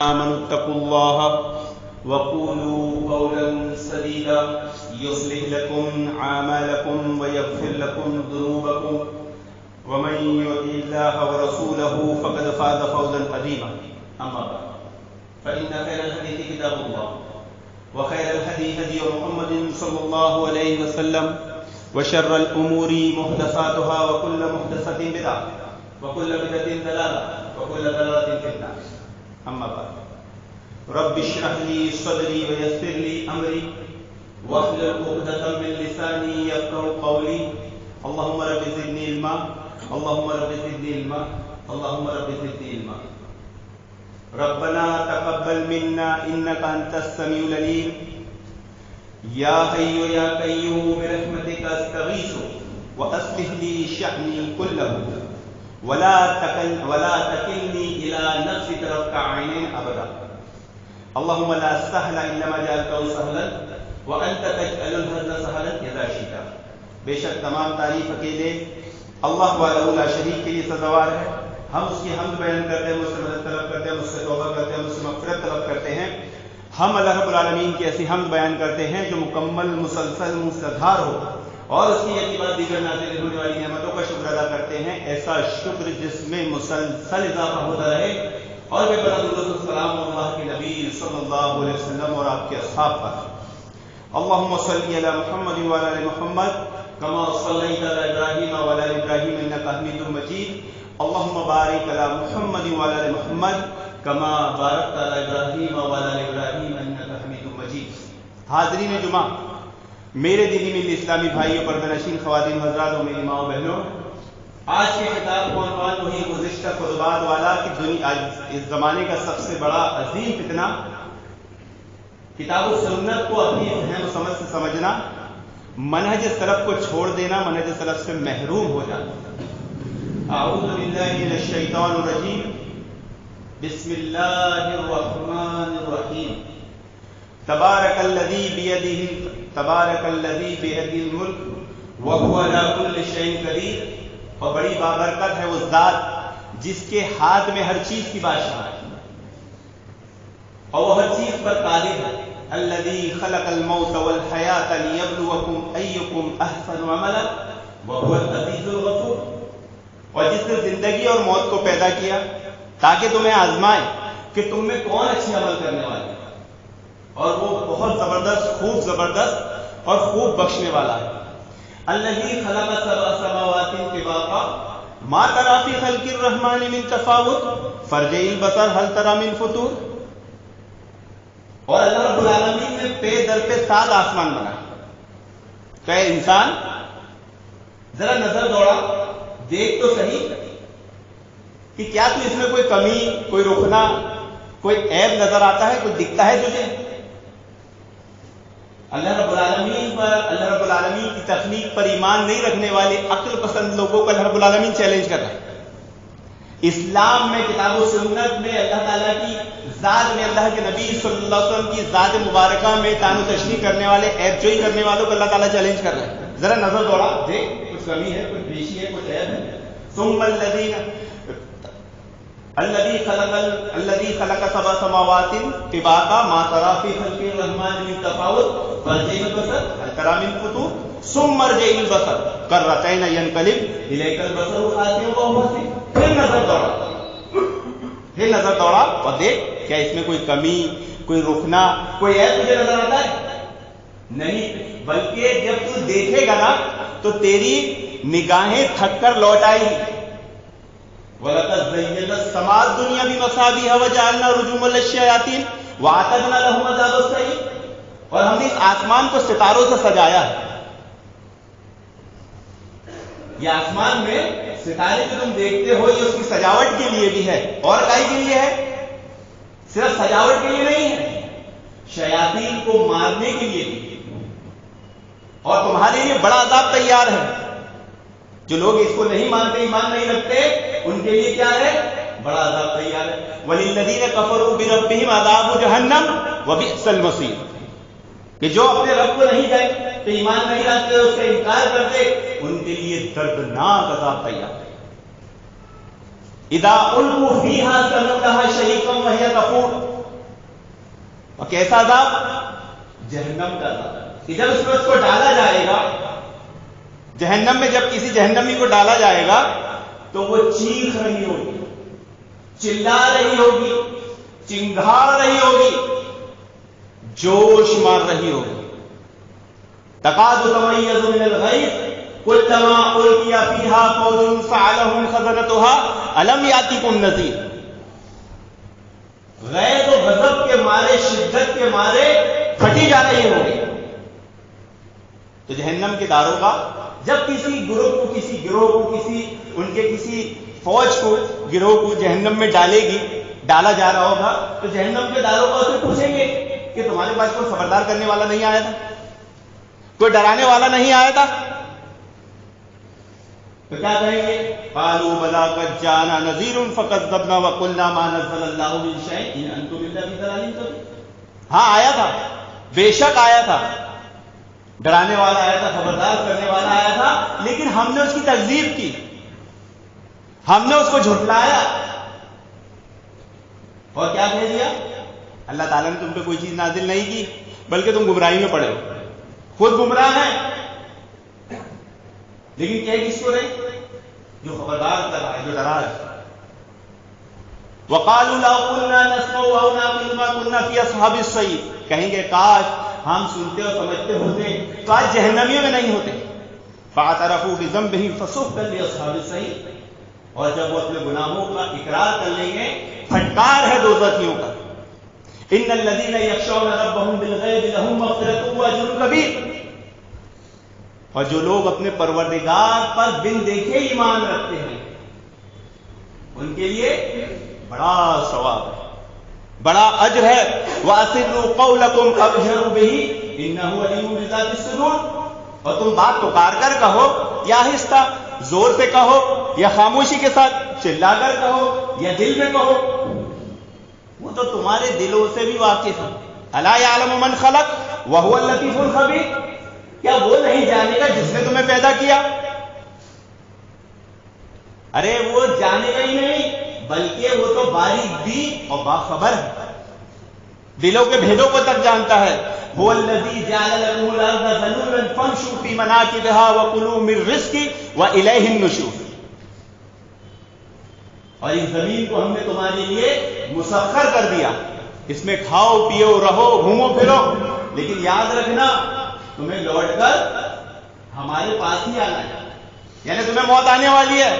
آمنوا اتقوا الله وقولوا قولا سديدا يصلح لكم أعمالكم ويغفر لكم ذنوبكم ومن يطع الله ورسوله فقد فاز فوزا عظيما. أما بعد فإن خير الحديث كتاب الله وخير الهدي هدي محمد صلى الله عليه وسلم وشر الأمور محدثاتها وكل محدثة بدعة وكل بدعة ضلالة وكل ضلالة في النار. أما بعد رب اشرح لي صدري ويسر لي أمري واحلل عقدة من لساني يفقهوا قولي. اللهم رب زدني علما اللهم رب زدني علما اللهم رب زدني علما. ربنا تقبل منا إنك أنت السميع العليم. يا حي يا قيوم برحمتك أستغيث وأصلح لي شأني كله ولا تكلني إلى نفسي طرفة عين أبدا. اللهم لا سهل إلا ما جعلته سهلا وأنت تجعل الحزن سهلا إذا شئت. بے شک تمام تعریف اکیلے اللہ وحدہ لا شریک کے لیے سزاوار ہے. ہم اس کی حمد بیان کرتے ہیں، مجھ سے مدد طلب کرتے ہیں، مجھ سے توبہ کرتے ہیں، مجھ سے مغفرت طلب کرتے ہیں. ہم اللہ رب العالمین کی ایسی حمد بیان کرتے ہیں جو مکمل مسلسل مستدھار ہو، اور اس کی یقین بعد دیگر نازل ہونے والی نعمتوں کا شکر ادا کرتے ہیں، ایسا شکر جس میں مسلسل اضافہ ہوتا رہے. اور بے پناہ درود و سلام اللہ کے نبی صلی اللہ علیہ وسلم اور آپ کے اصحاب پر. اللهم صل على محمد وعلى ال محمد كما صليت على ابراهيم وعلى ال ابراهيم انك حميد مجيد. اللهم بارك على محمد وعلى ال محمد كما باركت على ابراهيم وعلى ال ابراهيم انك حميد مجيد. حاضرین جمعہ، میرے دینی ملی اسلامی بھائیوں، پردہ نشین خواتین حضرات اور میری ماں و بہنوں، آج کے خطاب کا عنوان وہی گزشتہ خطبات والا کہ دنیا اس زمانے کا سب سے بڑا عظیم فتنہ کتاب و سنت کو اپنی فہم و سمجھ سے سمجھنا، منہج سلف کو چھوڑ دینا، منہج سلف سے محروم ہو جانا. اعوذ باللہ من الشیطان الرجیم. بسم اللہ الرحمن الرحیم. تبارک الذی بیدہ الملک وہو علی کل شیء قدیر. اور بڑی بابرکت ہے وہ ذات جس کے ہاتھ میں ہر چیز کی بادشاہت ہے اور وہ ہر چیز پر قادر ہے. الذی خلق الموت والحیاۃ لیبلوکم ایکم احسن عملا وہو العزیز الغفور. اور جس نے زندگی اور موت کو پیدا کیا تاکہ تمہیں آزمائے کہ تم میں کون اچھی عمل کرنے والے ہے، اور وہ بہت زبردست، خوب زبردست اور خوب بخشنے والا ہے. الذی خلق سبع سماوات طباقا ما تری فی خلق الرحمن من تفاوت فارجع البصر هل تری من فطور. اور اللہ رب العالمین نے پے در پہ 7 آسمان بنائے. تو اے انسان ذرا نظر دوڑا، دیکھ تو صحیح کہ کیا تو اس میں کوئی کمی، کوئی رخنا، کوئی عیب نظر آتا ہے، کوئی دکھتا ہے تجھے؟ اللہ رب العالمین کی تخلیق پر ایمان نہیں رکھنے والے عقل پسند لوگوں کو اللہ رب العالمین چیلنج کر رہا ہے. اسلام میں، کتاب و سنت میں، اللہ تعالیٰ کی ذات میں، اللہ کے نبی صلی اللہ علیہ وسلم کی ذات مبارکہ میں طعن و تشریح کرنے والے، عیب جوئی کرنے والوں کو اللہ تعالیٰ چیلنج کر رہا ہے. ذرا نظر دوڑا، دیکھ کچھ کمی ہے، کچھ بیشی ہے، کچھ عیب ہے. ثم الذی خلق سبع سماوات طباقا ما تری فی خلق الرحمن من تفاوت فارجع البصر هل تری من فطور ثم ارجع البصر کرتین ینقلب الیک البصر خاسئا وهو حسیر. پھر نظر دوڑا اور دیکھ کیا اس میں کوئی کمی، کوئی رخنا، کوئی عیب تجھے نظر آتا ہے؟ نہیں، بلکہ جب تو دیکھے گا نا تو تیری نگاہیں تھک کر لوٹ آئی. وَلَقَدْ زَيَّنَّا السَّمَاءَ الدُّنْيَا بِمَصَابِيحَ وَجَعَلْنَا رُجُومًا لِلشَّيَاطِينِ وَأَعْتَدْنَا لَهُمْ عَذَابَ السَّعِيرِ. اور ہم نے اس آسمان کو ستاروں سے سجایا ہے. یہ آسمان میں ستارے جو تم دیکھتے ہو یہ اس کی سجاوٹ کے لیے بھی ہے. اور کائی کے لیے ہے؟ صرف سجاوٹ کے لیے نہیں ہے، شیاطین کو مارنے کے لیے بھی. اور تمہارے لیے بڑا عذاب تیار ہے. جو لوگ اس کو نہیں مانتے، ایمان نہیں رکھتے، ان کے لیے کیا ہے؟ بڑا عذاب تیار ہے. وَلِلَّذِينَ كَفَرُوا بِرَبِّهِمْ عَذَابُ جَهَنَّمَ وَبِئْسَ الْمَصِيرُ. کہ جو اپنے رب کو نہیں جائے تو ایمان نہیں لاتے، اس کا انکار کرتے، ان کے لیے دردناک عذاب تیار ہے. اذا القوا فيها سمعوا لها شهيقا وهي تفور اور کیسا عذاب؟ جہنم کا عذاب. کہ جب اس کو ڈالا جائے گا جہنم میں، جب کسی جہنمی کو ڈالا جائے گا تو وہ چیخ رہی ہوگی، چلا رہی ہوگی، چنگھا رہی ہوگی، جوش مار رہی ہوگی. تکاد تمیز من الغیظ کلما القی فیہا فوج سألہم خزنتہا الم یاتکم نذیر. غیظ و غضب کے مارے، شدت کے مارے پھٹی جا رہی ہوگی. تو جہنم کے داروغہ جب کسی گروہ کو، کسی گروہ کو، ان کے کسی فوج کو، گروہ کو جہنم میں ڈالا جا رہا ہوگا، تو جہنم کے داروغہ سے پوچھیں گے کہ تمہارے پاس کوئی خبردار کرنے والا نہیں آیا تھا، کوئی ڈرانے والا نہیں آیا تھا؟ تو کیا کہیں گے؟ قالوا بلا قد جاءنا نذیر فکذبنا وقلنا ما نزل اللہ من شیء ان انتم الا فی ضلال کبیر. ہاں آیا تھا، بے شک آیا تھا، ڈرانے والا آیا تھا، خبردار کرنے والا آیا تھا، لیکن ہم نے اس کی تکذیب کی، ہم نے اس کو جھٹلایا. اور کیا کہہ دیا؟ اللہ تعالیٰ نے تم پہ کوئی چیز نازل نہیں کی، بلکہ تم گمراہی میں پڑے ہو، خود گمراہ ہیں. لیکن کہہ کس کو رہے؟ جو خبردار کر رہا ہے، جو ڈرا ہے. وقالوا لو كنا نسمع او نعقل ما كنا في اصحاب السعير. کہیں گے کاش ہم سنتے اور سمجھتے ہوتے تو آج جہنمیوں میں نہیں ہوتے. فاعترفوا بذنبهم فسحقا لاصحاب السعير. اور جب وہ اپنے گناہوں کا اقرار کر لیں گے، پھٹکار ہے دوزخیوں کا. ان الذين يخشون ربهم بالغیب لهم مغفرة واجر کبیر. اور جو لوگ اپنے پروردگار پر بن دیکھے ایمان رکھتے ہیں، ان کے لیے بڑا ثواب ہے، بڑا اجر ہے. وَأَسِرُّوا قَوْلَكُمْ أَبْجَرُوا بِهِ إِنَّهُ عَلِيمٌ بِذَاتِ الصُّدُورِ. اور تم بات پکار کر کہو یا آہستہ، زور سے کہو یا خاموشی کے ساتھ، چلا کر کہو یا دل میں کہو، وہ تو تمہارے دلوں سے بھی واقف ہے. أَلَا يَعْلَمُ مَنْ خَلَقَ وَهُوَ اللَّطِيفُ الْخَبِيرُ. کیا وہ نہیں جانے گا جس نے تمہیں پیدا کیا؟ ارے وہ جانے گا ہی نہیں، بلکہ وہ تو باریک بین اور باخبر ہے، دلوں کے بھیدوں کو تک جانتا ہے. هو الذي جعل لكم الارض ذلولا فامشوا في مناكبها وكلوا من رزقه واليه النشور. اور اس زمین کو ہم نے تمہارے لیے مسخر کر دیا، اس میں کھاؤ پیو رہو گھومو پھرو، لیکن یاد رکھنا تمہیں لوٹ کر ہمارے پاس ہی آنا ہے، یعنی تمہیں موت آنے والی ہے.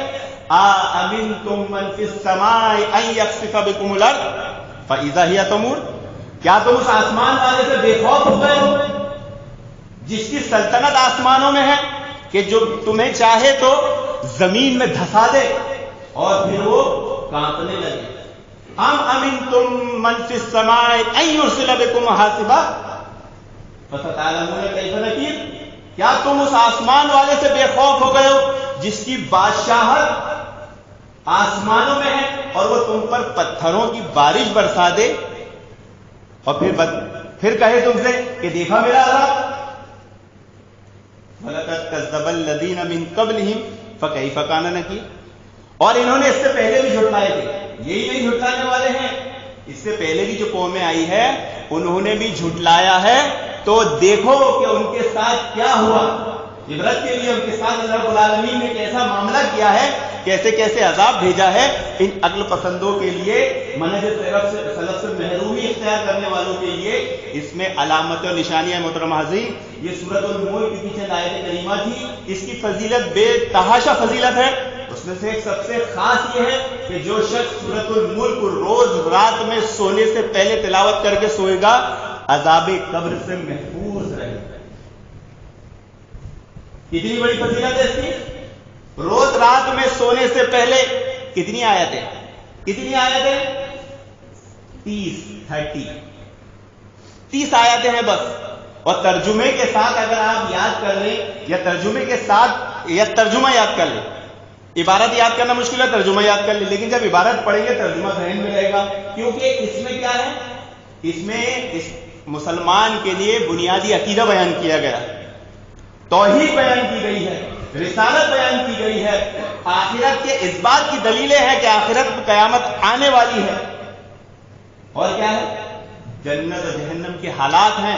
أَأَمِنْتُمْ مَنْ فِي السَّمَاءِ أَنْ يَخْسِفَ بِكُمُ الْأَرْضَ فَإِذَا هِيَ تَمُورُ. کیا تم اس آسمان والے سے بے خوف ہو گئے ہو جس کی سلطنت آسمانوں میں ہے، کہ جو تمہیں چاہے تو زمین میں دھسا دے اور پھر وہ کانپنے لگے. أَمْ أَمِنْتُمْ مَنْ فِي السَّمَاءِ أَنْ يُرْسِلَ بِكُمْ حَاصِبًا فَسَتَعْلَمُونَ كَيْفَ نَكِيرِ. کیا تم اس آسمان والے سے بے خوف ہو گئے ہو جس کی بادشاہت آسمانوں میں ہے اور وہ تم پر پتھروں کی بارش برسا دے اور پھر کہے تم سے کہ دیکھا میرا عذاب. وَلَقَدْ كَذَّبَ الَّذِينَ مِن قَبْلِهِمْ فَكَيْفَ كَانَ نَكِيرِ. اور انہوں نے اس سے پہلے بھی جھٹلائے تھے، یہی نہیں جھٹلانے والے ہیں، اس سے پہلے بھی جو قومیں آئی ہے انہوں نے بھی جھٹلایا ہے. تو دیکھو کہ ان کے ساتھ کیا ہوا. عبرت کے لیے ان کے ساتھ اللہ رب العالمین نے کیسا معاملہ کیا ہے، کیسے کیسے عذاب بھیجا ہے. ان عقل پسندوں کے لیے، منہج سلف سے محرومی اختیار کرنے والوں کے لیے اس میں علامت و نشانیاں. محترم حاضرین، یہ سورۃ الملک کی پیچھے آیت کریمہ تھی، اس کی فضیلت بے تحاشا فضیلت ہے. اس میں سے ایک سب سے خاص یہ ہے کہ جو شخص سورۃ الملک روز رات میں سونے سے پہلے تلاوت کر کے سوئے گا، عذاب قبر سے محفوظ رہے گا. کتنی بڑی فضیلت ہے اس کی. روز رات میں سونے سے پہلے کتنی آیتیں 30 آیتیں ہیں بس. اور ترجمے کے ساتھ اگر آپ یاد کر لیں یا ترجمے کے ساتھ یا ترجمہ یاد کر لیں، عبارت یاد کرنا مشکل ہے، ترجمہ یاد کر لیں، لیکن جب عبارت پڑھیں گے ترجمہ ذہن میں رہے گا. کیونکہ اس میں کیا ہے، اس میں مسلمان کے لیے بنیادی عقیدہ بیان کیا گیا، توحید بیان کی گئی ہے، رسالت بیان کی گئی ہے، آخرت کے اس بات کی دلیلیں ہیں کہ آخرت میں قیامت آنے والی ہے. اور کیا ہے، جنت اور جہنم کے حالات ہیں.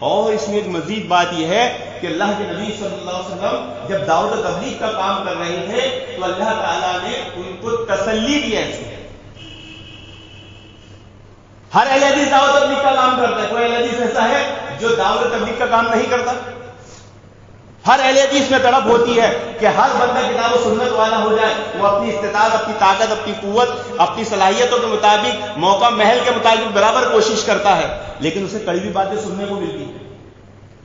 اور اس میں ایک مزید بات یہ ہے کہ اللہ کے نبی صلی اللہ علیہ وسلم جب دعوت و تبلیغ کا کام کر رہے تھے تو اللہ تعالیٰ نے ان کو تسلی دی. ایسے ہر اہل حدیث دعوت و تبلیغ کا کام کرتا ہے. کوئی اہل حدیث ایسا ہے جو دعوت و تبلیغ کا کام نہیں کرتا؟ ہر اہل حدیث میں تڑپ ہوتی ہے کہ ہر بندہ کتاب و سنت والا ہو جائے. وہ اپنی استطاعت، اپنی طاقت، اپنی قوت، اپنی صلاحیتوں کے مطابق، موقع محل کے مطابق برابر کوشش کرتا ہے، لیکن اسے کڑوی باتیں سننے کو ملتی ہیں،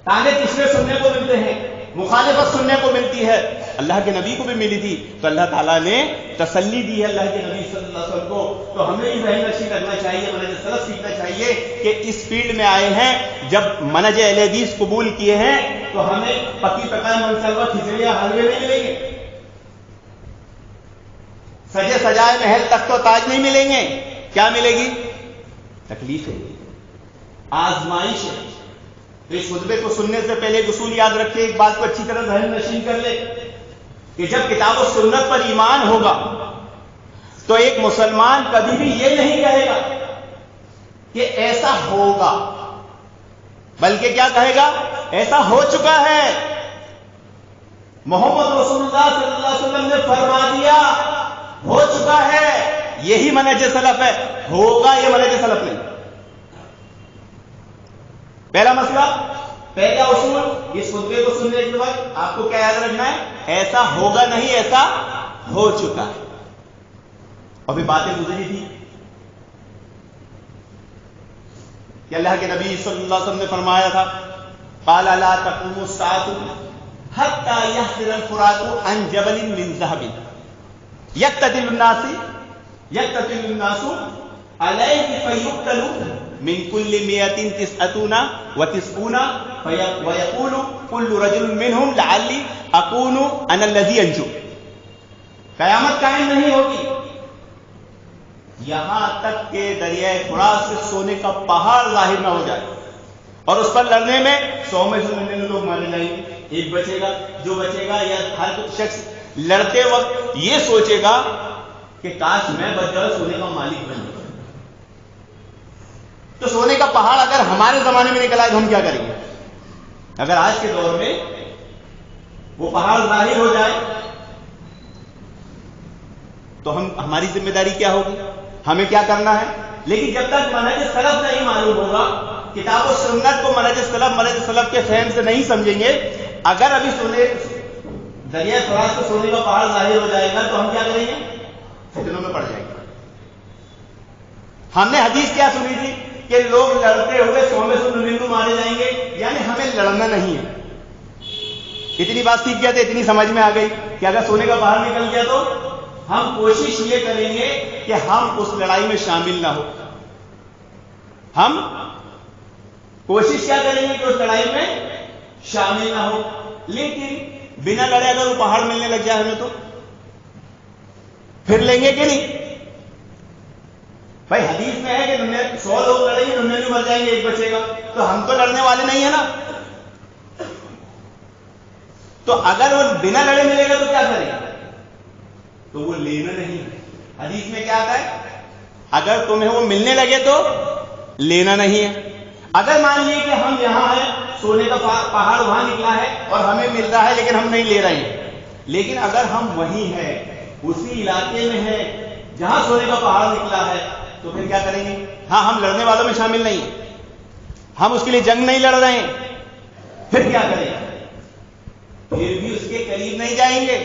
تانے تشنے سننے کو ملتے ہیں، مخالفت سننے کو ملتی ہے. اللہ کے نبی کو بھی ملی تھی تو اللہ تعالیٰ نے تسلی دی ہے اللہ کے نبی صلی اللہ علیہ وسلم کو. تو ہمیں بھی ذہن نشین رکھنا چاہیے، منہج سلف سیکھنا چاہیے کہ اس فیلڈ میں آئے ہیں، جب منہج اہل حدیث قبول کیے ہیں تو ہمیں پکی پکائے منصوبہ کھچڑیاں حلوے نہیں ملیں گے، سجے سجائے محل تخت و تاج نہیں ملیں گے. کیا ملے گی؟ تکلیفیں، آزمائش. تو اس خطبے کو سننے سے پہلے ایک اصول یاد رکھے، ایک بات کو اچھی طرح ذہن نشین کر لے کہ جب کتاب و سنت پر ایمان ہوگا تو ایک مسلمان کبھی بھی یہ نہیں کہے گا کہ ایسا ہوگا، بلکہ کیا کہے گا؟ ایسا ہو چکا ہے. محمد رسول اللہ صلی اللہ علیہ وسلم نے فرما دیا، ہو چکا ہے. یہی منہج سلف ہے. ہوگا یہ منہج سلف نہیں. پہلا مسئلہ، پہلا اصول اس خطبے کو سننے کے وقت آپ کو کیا یاد رکھنا ہے؟ ایسا ہوگا نہیں، ایسا ہو چکا ہے. ابھی باتیں گزری تھی کہ اللہ کے نبی صلی اللہ علیہ وسلم نے فرمایا تھا قال لا تقوم الساعة حتى يحضر الفرات عن جبل من ذهب يقتتل الناس عليه فيقتل من كل 199 ويقول كل رجل منهم لعلي اكون انا الذي انجو. قیامت قائم نہیں ہوگی یہاں تک کہ دریائے فرات سے سونے کا پہاڑ ظاہر نہ ہو جائے، اور اس پر لڑنے میں 100 میں سے 99 لوگ مارے جائیں گے. ایک بچے گا. جو بچے گا یا ہر شخص لڑتے وقت یہ سوچے گا کہ کاش میں بچ جاؤں، سونے کا مالک بن جاؤں. تو سونے کا پہاڑ اگر ہمارے زمانے میں نکل آئے تو ہم کیا کریں گے؟ اگر آج کے دور میں وہ پہاڑ ظاہر ہو جائے تو ہماری ذمہ داری کیا ہوگی؟ ہمیں کیا کرنا ہے؟ لیکن جب تک منہج سلف نہیں معلوم ہوگا، کتاب و سنت کو منہج سلف کے فہم سے نہیں سمجھیں گے، اگر ابھی دریائے فرات کو سونے کا پہاڑ ظاہر ہو جائے گا تو ہم کیا کریں گے؟ فتنوں میں پڑ جائیں گے. ہم نے حدیث کیا سنی تھی کہ لوگ لڑتے ہوئے 100 میں سے 99 مارے جائیں گے، یعنی ہمیں لڑنا نہیں ہے. اتنی بات سیکھ گئے تھے، اتنی سمجھ میں آ گئی کہ اگر سونے کا پہاڑ نکل گیا تو ہم کوشش یہ کریں گے کہ ہم اس لڑائی میں شامل نہ ہو. ہم کوشش کیا کریں گے کہ اس لڑائی میں شامل نہ ہو. لیکن بنا لڑے اگر وہ پہاڑ ملنے لگ جائے ہمیں تو پھر لیں گے کہ نہیں؟ بھائی حدیث میں ہے کہ 100 لوگ لڑیں گے، 99 مر جائیں گے، ایک بچے گا. تو ہم تو لڑنے والے نہیں ہیں نا. تو اگر وہ بنا لڑے ملے گا تو کیا کریں گے؟ تو وہ لینا نہیں ہے. حدیث میں کیا آتا ہے؟ اگر تمہیں وہ ملنے لگے تو لینا نہیں ہے. اگر مان لیے کہ ہم یہاں ہیں، سونے کا پہاڑ وہاں نکلا ہے اور ہمیں مل رہا ہے لیکن ہم نہیں لے رہے ہیں، لیکن اگر ہم وہیں ہیں، اسی علاقے میں ہیں جہاں سونے کا پہاڑ نکلا ہے، تو پھر کیا کریں گے؟ ہاں ہم لڑنے والوں میں شامل نہیں ہیں، ہم اس کے لیے جنگ نہیں لڑ رہے ہیں، پھر کیا کریں گے؟ پھر بھی اس کے قریب نہیں جائیں گے.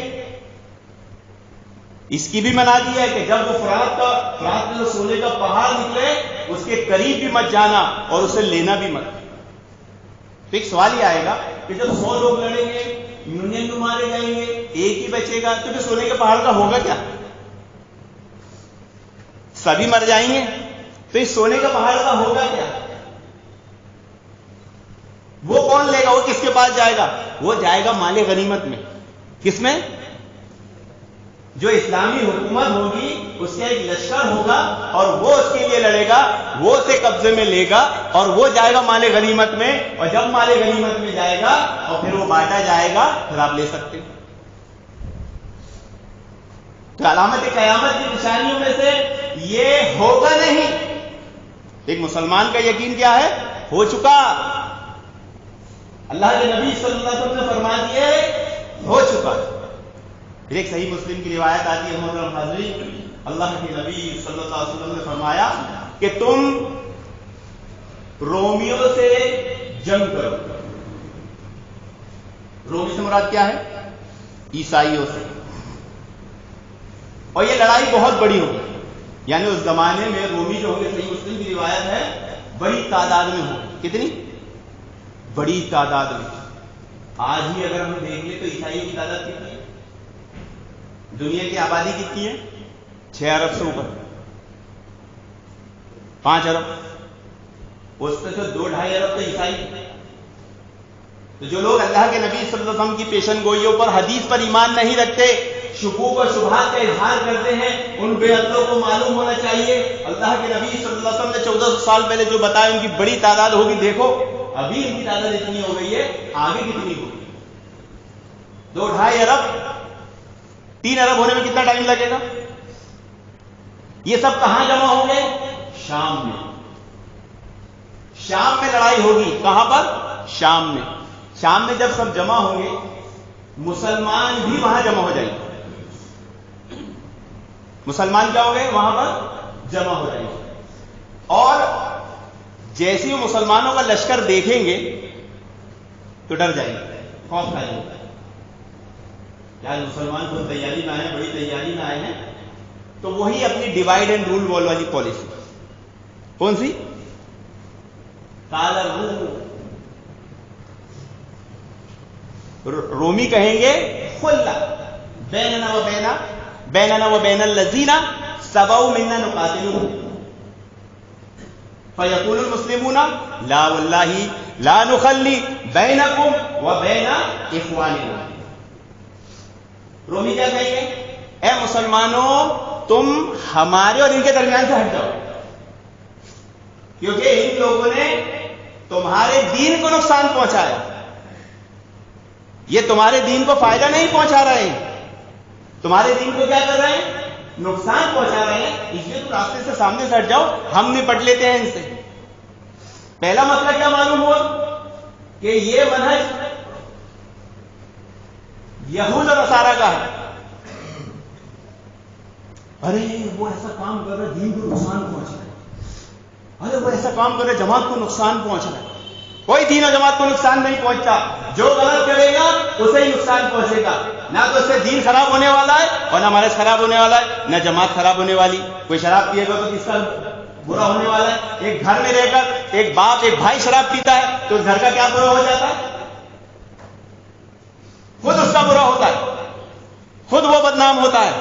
اس کی بھی منع دی ہے کہ جب وہ فرات میں جو سونے کا پہاڑ نکلے اس کے قریب بھی مت جانا اور اسے لینا بھی مت. تو ایک سوال یہ آئے گا کہ جب 100 لوگ لڑیں گے، 99 مارے جائیں گے، ایک ہی بچے گا، تو پھر سونے کے پہاڑ کا ہوگا کیا؟ سبھی مر جائیں گے. تو اس سونے کا پہاڑ کا ہوگا کیا؟ وہ کون لے گا؟ وہ کس کے پاس جائے گا؟ وہ جائے گا مال غنیمت میں. کس میں؟ جو اسلامی حکومت ہوگی اس کا ایک لشکر ہوگا اور وہ اس کے لیے لڑے گا، وہ اسے قبضے میں لے گا اور وہ جائے گا مال غنیمت میں. اور جب مال غنیمت میں جائے گا اور پھر وہ بانٹا جائے گا، پھر آپ لے سکتے ہیں. تو علامت قیامت کی نشانیوں میں سے یہ ہوگا نہیں، ایک مسلمان کا یقین کیا ہے؟ ہو چکا. اللہ کے نبی صلی اللہ علیہ وسلم نے فرما دیا ہو چکا. پھر ایک صحیح مسلم کی روایت آتی ہے محترم حاضرین، اللہ کے نبی صلی اللہ علیہ وسلم نے فرمایا کہ تم رومیوں سے جنگ کرو. رومی سے مراد کیا ہے؟ عیسائیوں سے. اور یہ لڑائی بہت بڑی ہوگی، یعنی اس زمانے میں رومی جو ہوں گے، صحیح مسلم کی روایت ہے، بڑی تعداد میں ہوں. کتنی بڑی تعداد میں. آج ہی اگر ہم دیکھ لیں تو عیسائیوں کی تعداد کتنی ہے؟ دنیا کی آبادی کتنی ہے؟ 6 ارب سے اوپر، 5 ارب. اس میں سے 2-2.5 ارب تو عیسائی. تو جو لوگ اللہ کے نبی صلی اللہ علیہ وسلم کی پیشن گوئیوں پر، حدیث پر ایمان نہیں رکھتے، شکوک اور شبہات کا اظہار کرتے ہیں، ان بے عقلوں کو معلوم ہونا چاہیے اللہ کے نبی صلی اللہ علیہ وسلم نے 1400 سال پہلے جو بتایا ان کی بڑی تعداد ہوگی. دیکھو ابھی ان کی تعداد اتنی ہو گئی ہے، آگے کتنی ہوگی؟ 2-2.5 ارب. 3 ارب ہونے میں کتنا ٹائم لگے گا؟ یہ سب کہاں جمع ہوں گے؟ شام میں. شام میں لڑائی ہوگی. کہاں پر؟ شام میں. شام میں جب سب جمع ہوں گے، مسلمان بھی وہاں جمع ہو جائیں گے. مسلمان کیا ہوں گے؟ وہاں پر جمع ہو جائیں گے. اور جیسے وہ مسلمانوں کا لشکر دیکھیں گے تو ڈر جائیں گے، خوف کھائیں گے. یار مسلمان کو تیاری میں آئے، بڑی تیاری میں آئے ہیں. تو وہی اپنی ڈیوائڈ اینڈ رول وال والی پالیسی. کون سی؟ قال الروم. رومی کہیں گے خلا بیننا و بین الذین سبوا منا نقاتلهم. فیقول المسلمون لا واللہ لا نخلی بینکم و بین اخواننا. رومی کیا کہیں گے؟ اے مسلمانوں، تم ہمارے اور ان کے درمیان سے ہٹ جاؤ، کیونکہ ان لوگوں نے تمہارے دین کو نقصان پہنچایا. یہ تمہارے دین کو فائدہ نہیں پہنچا رہے ہیں، تمہارے دین کو کیا کر رہے ہیں؟ نقصان پہنچا رہے ہیں. اس لیے تم راستے سے سامنے سے ہٹ جاؤ، ہم نپٹ لیتے ہیں ان سے. پہلا مسئلہ کیا معلوم ہوا؟ کہ یہ منہج یہود اور نصارہ کا ہے. ارے وہ ایسا کام کر رہے دین کو نقصان پہنچ رہا ہے، ارے وہ ایسا کام کر رہے جماعت کو نقصان پہنچ رہا ہے. کوئی دین و جماعت کو نقصان نہیں پہنچتا. جو غلط کرے گا اسے ہی نقصان پہنچے گا. نہ تو اس سے دین خراب ہونے والا ہے اور نہ مرض خراب ہونے والا ہے، نہ جماعت خراب ہونے والی. کوئی شراب پیے گا تو کس کا برا ہونے والا ہے؟ ایک گھر میں رہ کر ایک باپ ایک بھائی شراب پیتا ہے تو اس گھر کا کیا برا ہو جاتا ہے؟ خود اس کا برا ہوتا ہے، خود وہ بدنام ہوتا ہے.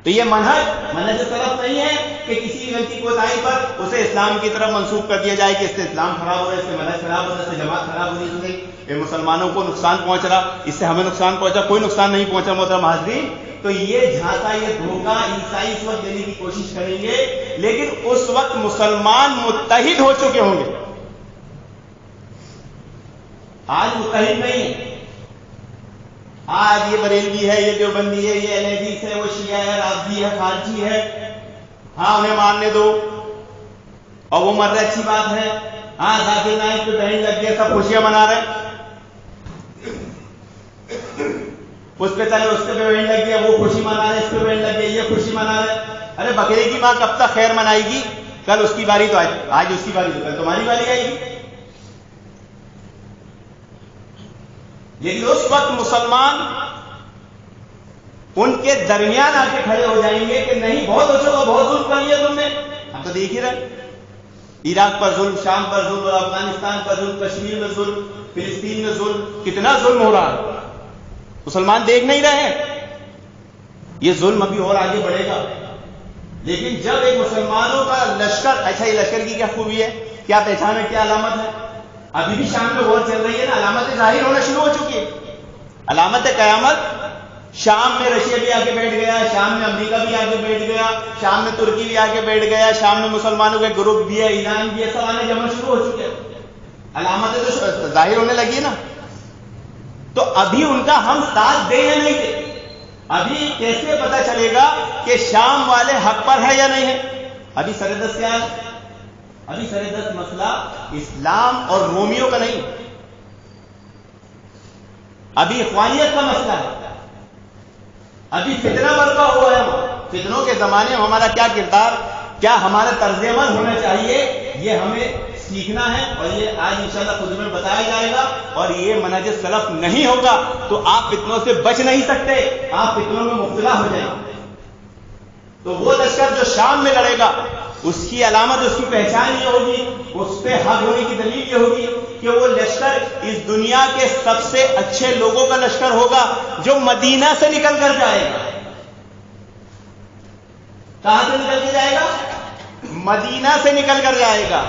تو یہ منہج سلف نہیں ہے کہ کسی غلطی کوتاہی پر اسے اسلام کی طرف منسوخ کر دیا جائے کہ اس سے اسلام خراب ہو رہا ہے، اس سے منہج خراب ہو رہا ہے، اس سے جماعت خراب ہو رہی ہے، مسلمانوں کو نقصان پہنچ رہا، اس سے ہمیں نقصان پہنچا. کوئی نقصان نہیں پہنچا محترم حاضرین. تو یہ جھانسا، یہ دھوکہ عیسائی اس وقت دینے کی کوشش کریں گے، لیکن اس وقت مسلمان متحد ہو چکے ہوں گے. آج متحد نہیں ہے. آج یہ بریلوی ہے، یہ دیوبندی ہے، یہ اہل ہے، وہ شیعہ ہے، رافضی ہے، خارجی ہے. ہاں انہیں ماننے دو اور وہ مر رہے، اچھی بات ہے. ہاں ذاکر نائک پہ بہن لگ گیا، سب خوشیاں منا رہے. اس پہ چلے، اس پہ بہن لگ گیا، وہ خوشی منا رہے، اس پہ بہن لگ گیا، یہ خوشی منا رہے. ارے بکرے کی ماں کب تک خیر منائے گی؟ کل اس کی باری تو آج اس کی باری تو کل تمہاری باری آئے گی. لیکن اس وقت مسلمان ان کے درمیان آ کے کھڑے ہو جائیں گے کہ نہیں بہت ہو چکا، بہت ظلم کر لیا تم نے. ہم تو دیکھ ہی رہے، عراق پر ظلم، شام پر ظلم، اور افغانستان پر ظلم، کشمیر میں ظلم، فلسطین میں ظلم. کتنا ظلم ہو رہا ہے، مسلمان دیکھ نہیں رہے ہیں. یہ ظلم ابھی اور آگے بڑھے گا. لیکن جب ایک مسلمانوں کا لشکر، اچھا یہ لشکر کی کیا خوبی ہے، کیا پہچان ہے، کیا علامت ہے؟ ابھی بھی شام میں وار چل رہی ہے نا، علامتیں ظاہر ہونا شروع ہو چکی ہے. علامت قیامت. شام میں رشیا بھی آگے بیٹھ گیا، شام میں امریکہ بھی آگے بیٹھ گیا، شام میں ترکی بھی آگے بیٹھ گیا، شام میں مسلمانوں کے گروپ بھی ہے، ایران بھی ہے، سب آنے جمع شروع ہو چکے ہیں. علامتیں تو ظاہر ہونے لگی نا. تو ابھی ان کا ہم ساتھ دیں یا نہیں دیں؟ ابھی کیسے پتا چلے گا کہ شام والے حق پر ہے یا نہیں ہے؟ ابھی سر دستیاب ابھی سردست مسئلہ اسلام اور رومیوں کا نہیں، ابھی اخوانیت کا مسئلہ ہے، ابھی فتنہ برپا ہوا ہے۔ فتنوں کے زمانے میں ہمارا کیا کردار، کیا ہمارا طرز عمل ہونا چاہیے، یہ ہمیں سیکھنا ہے، اور یہ آج انشاءاللہ خود میں بتایا جائے گا۔ اور یہ منہج سلف نہیں ہوگا تو آپ فتنوں سے بچ نہیں سکتے، آپ فتنوں میں مبتلا ہو جائیں گے۔ تو وہ لشکر جو شام میں لڑے گا، اس کی علامت، اس کی پہچان یہ ہوگی، اس پہ حق ہونے کی دلیل یہ ہوگی کہ وہ لشکر اس دنیا کے سب سے اچھے لوگوں کا لشکر ہوگا، جو مدینہ سے نکل کر جائے گا۔ کہاں سے نکل کے جائے گا؟ مدینہ سے نکل کر جائے گا۔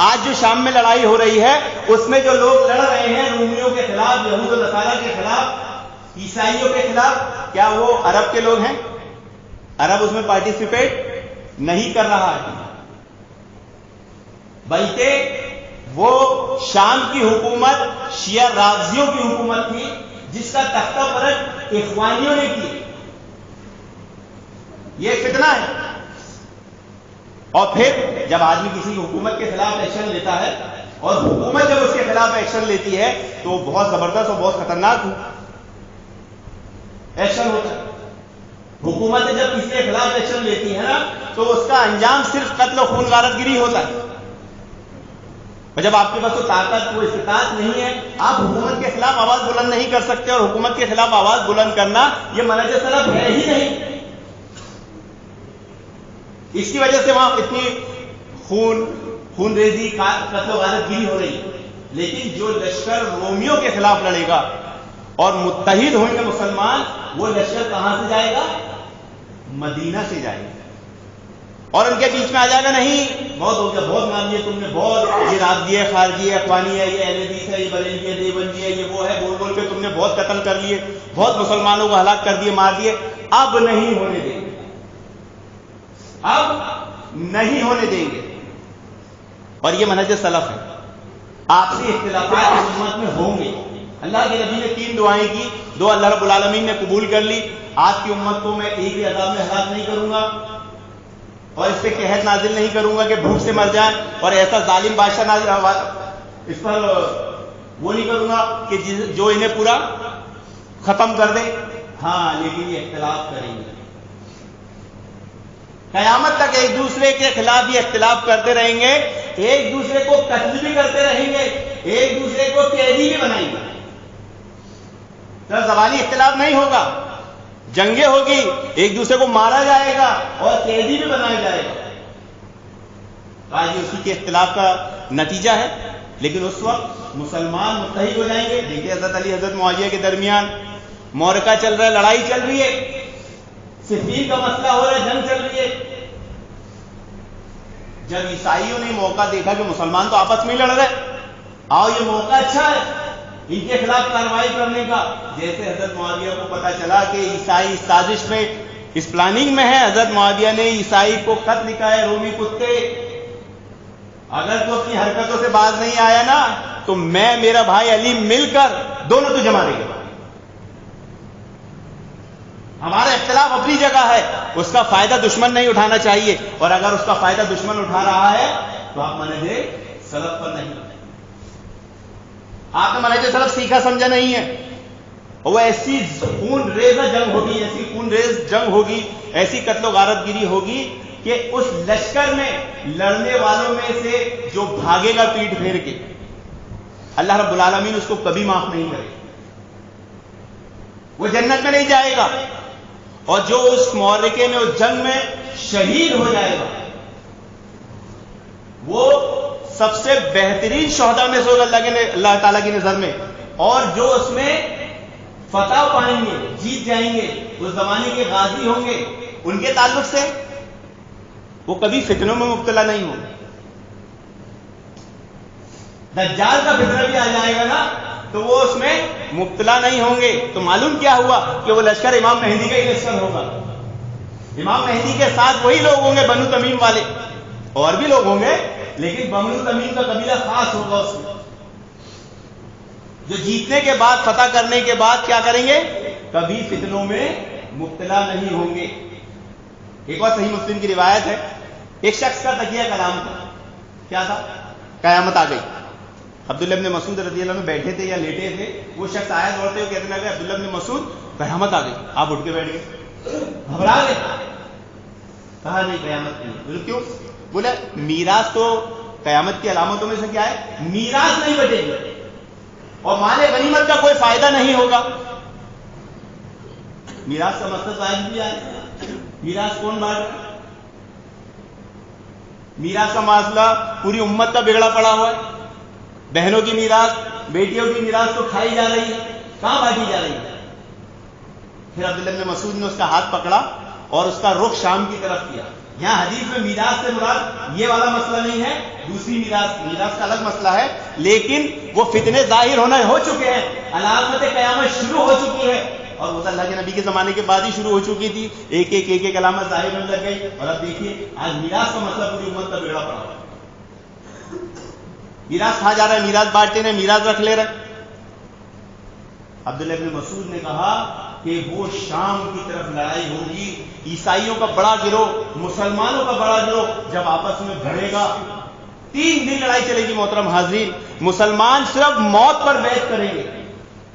آج جو شام میں لڑائی ہو رہی ہے، اس میں جو لوگ لڑ رہے ہیں رومیوں کے خلاف، یہود و نصارہ کے خلاف، عیسائیوں کے خلاف، کیا وہ عرب کے لوگ ہیں؟ عرب اس میں پارٹیسپیٹ نہیں کر رہا ہے، بلکہ وہ شام کی حکومت شیعہ رافضیوں کی حکومت تھی، جس کا تختہ پلٹ اخوانیوں نے کی۔ یہ فتنہ ہے۔ اور پھر جب آدمی کسی حکومت کے خلاف ایکشن لیتا ہے، اور حکومت جب اس کے خلاف ایکشن لیتی ہے، تو وہ بہت زبردست اور بہت خطرناک ایکشن ہوتا ہے۔ حکومت جب کسی کے خلاف ایکشن لیتی ہے نا، تو اس کا انجام صرف قتل و خون غارت گری ہوتا ہے۔ اور جب آپ کے پاس وہ طاقت، وہ استطاعت نہیں ہے، آپ حکومت کے خلاف آواز بلند نہیں کر سکتے، اور حکومت کے خلاف آواز بلند کرنا یہ منہج سلف ہے ہی نہیں۔ اس کی وجہ سے وہاں اتنی خون ریزی، قتل و غارت گری ہو رہی ہے۔ لیکن جو لشکر رومیوں کے خلاف لڑے گا اور متحد ہوں گے مسلمان، وہ لشکر کہاں سے جائے گا؟ مدینہ سے جائے گا۔ اور ان کے بیچ میں آ جائے گا، نہیں بہت ہو گیا، بہت مان لیے تم نے، بہت یہ رافضی ہے، خارجی ہے، اخوانی ہے، یہ اہل حدیث ہے، یہ بریلوی ہے، دیوبندی ہے، یہ وہ ہے، بول بول کے تم نے بہت قتل کر لیے، بہت مسلمانوں کو ہلاک کر دیے، مار دیے، اب نہیں ہونے دیں گے، اب نہیں ہونے دیں گے۔ اور یہ منہج سلف ہے۔ آپسی اختلافات اس امت میں ہوں گے۔ اللہ کے نبی نے 3 دعائیں کی، 2 اللہ رب العالمین نے قبول کر لی۔ آج کی امت کو میں ایک بھی عذاب میں ہلاک نہیں کروں گا، اور اس پہ قحط نازل نہیں کروں گا کہ بھوک سے مر جائیں، اور ایسا ظالم بادشاہ اس پر وہ نہیں کروں گا کہ جو انہیں پورا ختم کر دے۔ ہاں، لیکن یہ اختلاف کریں گے، قیامت تک ایک دوسرے کے خلاف یہ اختلاف کرتے رہیں گے، ایک دوسرے کو قتل بھی کرتے رہیں گے، ایک دوسرے کو قیدی بھی بنائیں گے۔ زبانی اختلاف نہیں ہوگا، جنگیں ہوگی، ایک دوسرے کو مارا جائے گا اور قیدی بھی بنایا جائے گا۔ آج اسی کے اختلاف کا نتیجہ ہے۔ لیکن اس وقت مسلمان متحد ہو جائیں گے۔ دیکھیے حضرت علی حضرت معاویہ کے درمیان معرکہ چل رہا ہے، لڑائی چل رہی ہے، صفین کا مسئلہ ہو رہا ہے، جنگ چل رہی ہے۔ جب عیسائیوں نے موقع دیکھا کہ مسلمان تو آپس میں لڑ رہے، آؤ یہ موقع اچھا ہے ان کے خلاف کارروائی کرنے کا۔ جیسے حضرت معاویہ کو پتا چلا کہ عیسائی اس سازش میں، اس پلاننگ میں ہے، حضرت معاویہ نے عیسائی کو خط لکھا ہے، رومی کتے، اگر تو اپنی حرکتوں سے باز نہیں آیا نا، تو میں میرا بھائی علی مل کر دونوں تجھے ماریں گے۔ ہمارا اختلاف اپنی جگہ ہے، اس کا فائدہ دشمن نہیں اٹھانا چاہیے، اور اگر اس کا فائدہ دشمن اٹھا رہا ہے تو آپ منہج سلف پر نہیں، آپ نے منہج سلف سیکھا سمجھا نہیں ہے۔ وہ ایسی خون ریزہ جنگ ہوگی، ایسی خون ریز جنگ ہوگی، ایسی قتل و غارت گری ہوگی کہ اس لشکر میں لڑنے والوں میں سے جو بھاگے گا پیٹ پھیر کے، اللہ رب العالمین اس کو کبھی معاف نہیں کرے، وہ جنت میں نہیں جائے گا۔ اور جو اس معرکے میں، اس جنگ میں شہید ہو جائے گا، وہ سب سے بہترین شہداء میں سے ہوگا اللہ تعالیٰ کی نظر میں۔ اور جو اس میں فتح پائیں گے، جیت جائیں گے، اس زمانے کے غازی ہوں گے، ان کے تعلق سے وہ کبھی فتنوں میں مبتلا نہیں ہوں گے۔ دجال کا فتنہ بھی آ جائے گا نا، تو وہ اس میں مبتلا نہیں ہوں گے۔ تو معلوم کیا ہوا کہ وہ لشکر امام مہدی کا ہی لشکر ہوگا۔ امام مہدی کے ساتھ وہی لوگ ہوں گے، بنو تمیم والے، اور بھی لوگ ہوں گے، لیکن بنو تمیم کا قبیلہ خاص ہوگا اس میں، جو جیتنے کے بعد، فتح کرنے کے بعد کیا کریں گے؟ کبھی فتنوں میں مبتلا نہیں ہوں گے۔ ایک اور صحیح مسلم کی روایت ہے، ایک شخص کا تکیہ کلام تھا، کیا تھا؟ قیامت آ گئی. عبداللہ ابن مسعود رضی اللہ عنہ بیٹھے تھے یا لیٹے تھے, وہ شخص آیا دوڑتے ہوئے کہنے لگا عبداللہ ابن مسعود قیامت آ گئی. آپ اٹھ کے بیٹھ گئے, گھبرا گئے. کہا نہیں قیامت نہیں. بولے کیوں؟ بولے میراث تو قیامت کی علامتوں میں سے کیا ہے؟ میراث نہیں بٹے گی اور مال غنیمت کا کوئی فائدہ نہیں ہوگا. میراث کا مقصد آج بھی آئے. میراث کون بانٹ رہا ہے؟ میراث کا معاملہ پوری امت کا بگڑا پڑا ہوا ہے. بہنوں کی میراث, بیٹیوں کی میراث تو کھائی جا رہی ہے, کہاں بانٹی جا رہی ہے؟ پھر عبداللہ بن مسعود نے اس کا ہاتھ پکڑا اور اس کا رخ شام کی طرف کیا. یہاں حدیث میں میراث سے مراد یہ والا مسئلہ نہیں ہے, دوسری میراث کا الگ مسئلہ ہے, لیکن وہ فتنے ظاہر ہونا ہو چکے ہیں, علامت قیامت شروع ہو چکی ہے, اور وہ اللہ کے نبی کے زمانے کے بعد ہی شروع ہو چکی تھی. ایک ایک علامت ظاہر ہونے لگ گئی. اور اب دیکھیے آج میراث کا مسئلہ پوری امت کا بگڑا پڑا ہے. میراث کہا جا رہا ہے, میراث بانٹتے ہیں, میراث رکھ لے رہے. عبداللہ ابن مسعود نے کہا کہ وہ شام کی طرف لڑائی ہوگی, عیسائیوں کا بڑا گروہ, مسلمانوں کا بڑا گروہ جب آپس میں بھڑے گا. 3 دن لڑائی چلے گی. محترم حاضرین, مسلمان صرف موت پر بیعت کریں گے.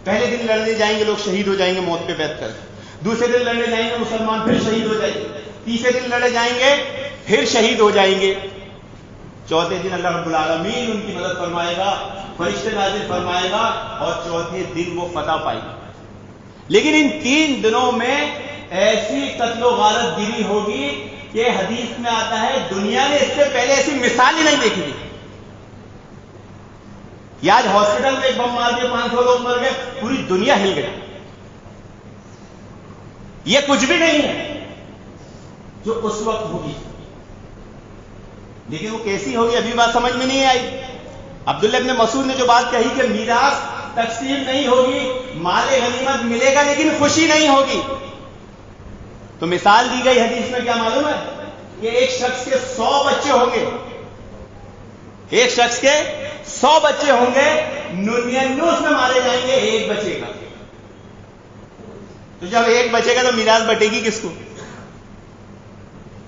پہلے دن لڑنے جائیں گے, لوگ شہید ہو جائیں گے موت پہ بیعت کر. دوسرے دن لڑنے جائیں گے مسلمان, پھر شہید ہو جائیں گے. تیسرے دن لڑے جائیں گے, پھر شہید ہو جائیں گے. چوتھے دن اللہ رب العالمین ان کی مدد فرمائے گا, فرشتے نازل فرمائے گا, اور چوتھے دن وہ فتح پائے گا. لیکن ان 3 دنوں میں ایسی قتل و غارت گری ہوگی کہ حدیث میں آتا ہے دنیا نے اس سے پہلے ایسی مثال ہی نہیں دیکھی تھی. یہ آج ہاسپٹل میں ایک بم مار کے 500 لوگ مر گئے, پوری دنیا ہل گئی. یہ کچھ بھی نہیں ہے جو اس وقت ہوگی, لیکن وہ کیسی ہوگی ابھی بات سمجھ میں نہیں آئی. عبداللہ ابن مسعود نے جو بات کہی کہ میراث تقسیم نہیں ہوگی, مال غنیمت ملے گا لیکن خوشی نہیں ہوگی, تو مثال دی گئی حدیث میں. کیا معلوم ہے کہ ایک شخص کے 100 بچے ہوں گے, ایک شخص کے 100 بچے ہوں گے, 99 اس میں مارے جائیں گے, ایک بچے گا. تو جب ایک بچے گا تو میراث بٹے گی کس کو؟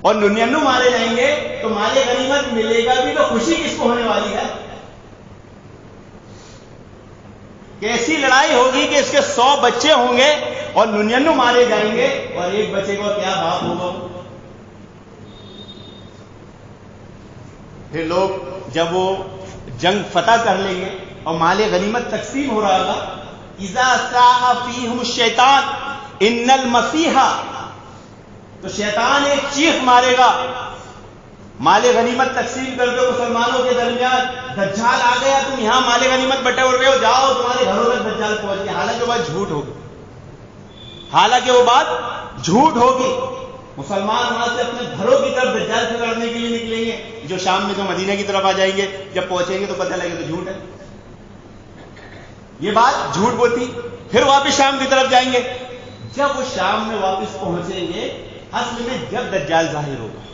اور 99 مارے جائیں گے تو مال غنیمت ملے گا بھی, تو خوشی کس کو ہونے والی ہے؟ کیسی لڑائی ہوگی کہ اس کے 100 بچے ہوں گے اور 99 مارے جائیں گے, اور ایک بچے کو کیا باپ ہوگا. پھر لوگ جب وہ جنگ فتح کر لیں گے اور مال غنیمت تقسیم ہو رہا ہوگا, اذا ساء فیہم الشیطان ان المسیح, تو شیطان ایک چیخ مارے گا مال غنیمت تقسیم کر دو مسلمانوں کے درمیان, دجال آ گیا, تم یہاں مال غنیمت بٹے اڑ رہے ہو, جاؤ تمہارے گھروں تک دجال پہنچ گیا. حالانکہ وہ بات جھوٹ ہوگی, حالانکہ وہ بات جھوٹ ہوگی. مسلمان وہاں سے اپنے گھروں کی طرف دجال سے لڑنے کے لیے نکلیں گے, جو شام میں جو مدینہ کی طرف آ جائیں گے, جب پہنچیں گے تو پتہ لگے تو جھوٹ ہے, یہ بات جھوٹ بولتی. پھر واپس شام کی طرف جائیں گے. جب وہ شام میں واپس پہنچیں گے, اصل میں جب دجال ظاہر ہوگا,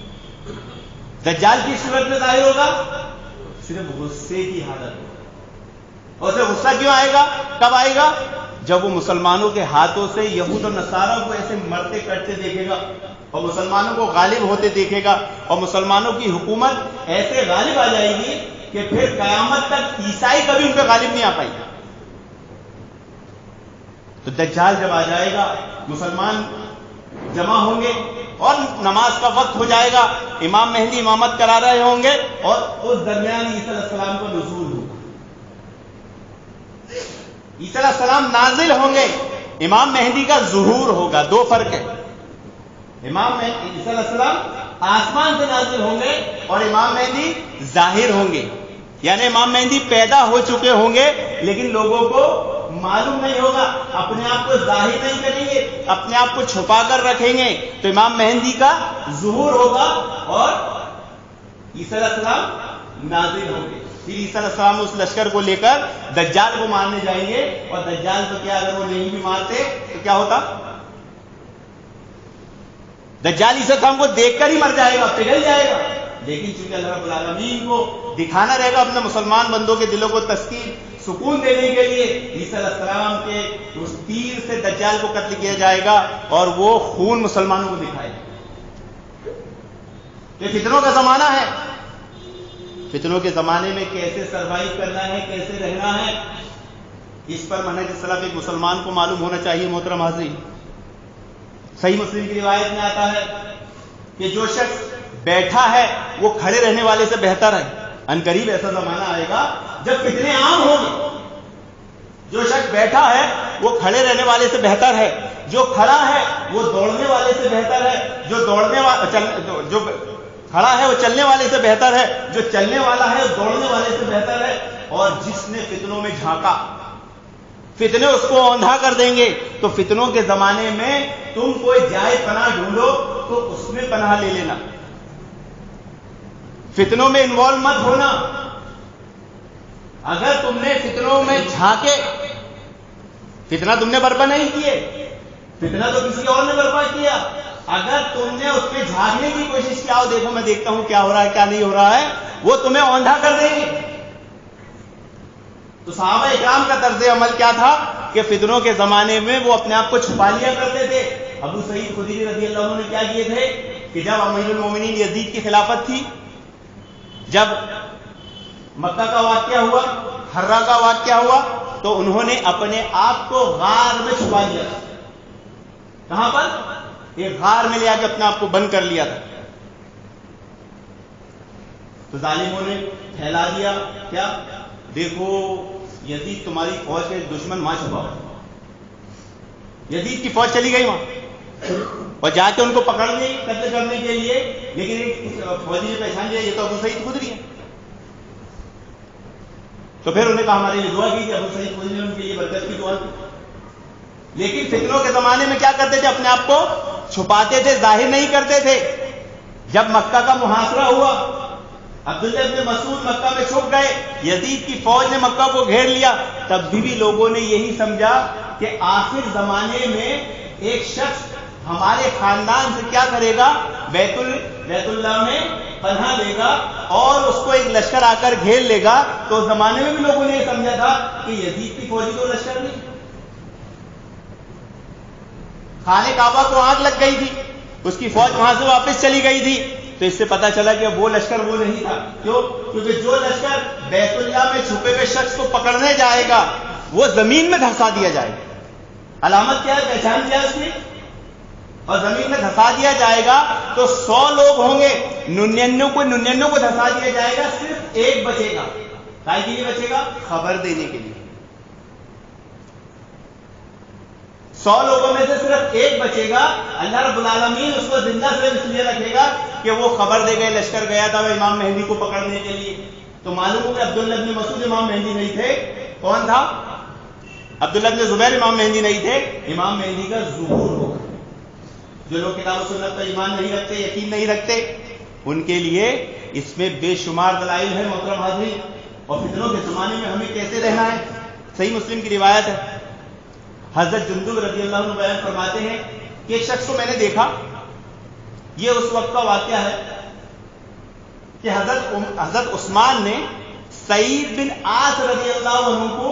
دجال کی صورت میں ظاہر ہوگا صرف غصے کی حالت ہوگا. اور اسے غصہ کیوں آئے گا, کب آئے گا؟ جب وہ مسلمانوں کے ہاتھوں سے یہود و نصارہ کو ایسے مرتے کٹتے دیکھے گا, اور مسلمانوں کو غالب ہوتے دیکھے گا, اور مسلمانوں کی حکومت ایسے غالب آ جائے گی کہ پھر قیامت تک عیسائی کبھی ان پہ غالب نہیں آ پائے گا. تو دجال جب آ جائے گا, مسلمان جمع ہوں گے اور نماز کا وقت ہو جائے گا, امام مہدی امامت کرا رہے ہوں گے, اور اس درمیان عیسیٰ علیہ السلام کا نزول ہوگا. عیسیٰ علیہ السلام نازل ہوں گے, امام مہدی کا ظہور ہوگا. 2 فرق ہے. امام عیسیٰ علیہ السلام آسمان سے نازل ہوں گے اور امام مہدی ظاہر ہوں گے. یعنی امام مہدی پیدا ہو چکے ہوں گے لیکن لوگوں کو معلوم نہیں ہوگا, اپنے آپ کو ظاہر نہیں کریں گے, اپنے آپ کو چھپا کر رکھیں گے. تو امام مہدی کا ظہور ہوگا اور عیسیٰ علیہ السلام نازل ہوں گے. پھر عیسیٰ علیہ السلام اس لشکر کو لے کر دجال کو مارنے جائیں گے, اور دجال کو کیا اگر وہ نہیں بھی مارتے تو کیا ہوتا؟ دجال عیسیٰ السلام کو دیکھ کر ہی مر جائے گا, پگھل جائے گا. لیکن چونکہ اللہ رب العالمین کو دکھانا رہے گا اپنے مسلمان بندوں کے دلوں کو تسکین سکون دینے کے لیے, عیسیٰ علیہ السلام کے اس تیر سے دجال کو قتل کیا جائے گا اور وہ خون مسلمانوں کو دکھائے گا. یہ فتنوں کا زمانہ ہے, فتنوں کے زمانے میں کیسے سروائیو کرنا ہے، کیسے رہنا ہے، اس پر منہج سلف ایک مسلمان کو معلوم ہونا چاہیے۔ محترم حاضرین، صحیح مسلم کی روایت میں آتا ہے کہ جو شخص بیٹھا ہے وہ کھڑے رہنے والے سے بہتر ہے۔ عنقریب ایسا زمانہ آئے گا جب فتنے عام ہوں گے۔ جو شخص بیٹھا ہے وہ کھڑے رہنے والے سے بہتر ہے، جو کھڑا ہے وہ دوڑنے والے سے بہتر ہے، جو کھڑا ہے وہ چلنے والے سے بہتر ہے، جو چلنے والا ہے وہ دوڑنے والے سے بہتر ہے۔ اور جس نے فتنوں میں جھانکا، فتنے اس کو اوندھا کر دیں گے۔ تو فتنوں کے زمانے میں تم کوئی جائے پناہ ڈھونڈو تو اس میں پناہ لے لینا، فتنوں میں انوالو مت ہونا۔ اگر تم نے فتنوں میں جھانکے، فتنہ تم نے برپا نہیں کیے، فتنہ تو کسی اور نے برپا کیا، اگر تم نے اس پہ جھانکنے کی کوشش کیا، دیکھو میں دیکھتا ہوں کیا ہو رہا ہے کیا نہیں ہو رہا ہے، وہ تمہیں اوندھا کر دیں گے۔ تو صحابہ اکرام کا طرز عمل کیا تھا کہ فتنوں کے زمانے میں وہ اپنے آپ کو چھپا لیا کرتے تھے۔ ابو سعید خدری رضی اللہ عنہ نے کیا کیے تھے کہ جب امیر المومنین یزید کی خلافت تھی، جب مکہ کا واقعہ ہوا، حرہ کا واقعہ ہوا، تو انہوں نے اپنے آپ کو غار میں چھپا لیا تھا۔ کہاں پر؟ ایک غار میں لے آ کے اپنے آپ کو بند کر لیا تھا۔ تو ظالموں نے پھیلا دیا کیا، دیکھو یزید تمہاری فوج کے دشمن وہاں چھپا ہوا، یزید کی فوج چلی گئی وہاں اور جا کے ان کو پکڑ لی قتل کرنے کے لیے، لیکن ایک فوجی نے پہچان لیا یہ تو ابو سعید خدری ہے۔ تو پھر انہیں کہا ہمارے لیے دعا کیجیے، ابو سعید خدری نے ان کے لیے برکت کی دعا کی۔ لیکن فتنوں کے زمانے میں کیا کرتے تھے، اپنے آپ کو چھپاتے تھے، ظاہر نہیں کرتے تھے۔ جب مکہ کا محاصرہ ہوا، عبداللہ ابن مسعود مکہ میں چھپ گئے، یزید کی فوج نے مکہ کو گھیر لیا، تب بھی لوگوں نے یہی سمجھا کہ آخر زمانے میں ایک شخص ہمارے خاندان سے کیا کرے گا، بیت اللہ میں پناہ لے گا اور اس کو ایک لشکر آ کر گھیر لے گا۔ تو اس زمانے میں بھی لوگوں نے یہ سمجھا تھا کہ یزید کی فوجی تو لشکر نہیں، خانہ کعبہ کو آگ لگ گئی تھی، اس کی فوج وہاں سے واپس چلی گئی تھی۔ تو اس سے پتا چلا کہ وہ لشکر وہ نہیں تھا۔ کیوں؟ کیونکہ جو لشکر بیت اللہ میں چھپے ہوئے شخص کو پکڑنے جائے گا وہ زمین میں دھسا دیا جائے گا۔ علامت کیا ہے، پہچان کیا ہے اس کی، اور زمین میں دھسا دیا جائے گا تو 100 لوگ ہوں گے، 99 کو دھسا دیا جائے گا، صرف ایک بچے گا۔ کائے کے لیے بچے گا؟ خبر دینے کے لیے۔ 100 لوگوں میں سے صرف ایک بچے گا، اللہ رب العالمین اس کو زندہ سے اس لیے رکھے گا کہ وہ خبر دے گئے لشکر گیا تھا وہ امام مہدی کو پکڑنے کے لیے۔ تو معلوم ہو کہ عبداللہ ابن مسعود امام مہدی نہیں تھے، کون تھا؟ عبداللہ ابن زبیر امام مہدی نہیں تھے، امام مہدی کا ظہور ہوگا۔ جو لوگ کتاب و سنت پر ایمان نہیں رکھتے، یقین نہیں رکھتے، ان کے لیے اس میں بے شمار دلائل ہیں محترم حاضرین۔ اور فتنوں کے زمانے میں ہمیں کیسے رہنا ہے، صحیح مسلم کی روایت ہے، حضرت جندب رضی اللہ عنہ بیان فرماتے ہیں کہ ایک شخص کو میں نے دیکھا، یہ اس وقت کا واقعہ ہے کہ حضرت عثمان نے سعید بن عاص رضی اللہ عنہ کو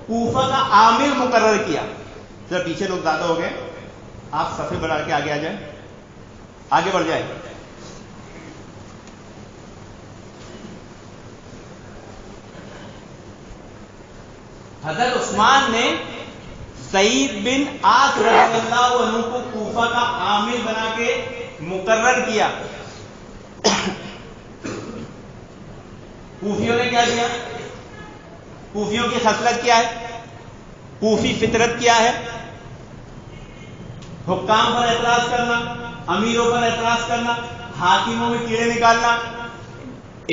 کوفہ کا عامل مقرر کیا۔ ذرا پیچھے لوگ زیادہ ہو گئے، آپ صفحے بڑھا کے آگے آ جائیں، آگے بڑھ جائیں۔ حضرت عثمان نے سعید بن عاص رضی اللہ عنہ کو کوفہ کا عامل بنا کے مقرر کیا۔ کوفیوں نے کیا کیا؟ کوفیوں کی خصلت کیا ہے؟ کوفی فطرت کیا ہے؟ حکام پر اعتراض کرنا، امیروں پر اعتراض کرنا، حاکموں میں کیڑے نکالنا،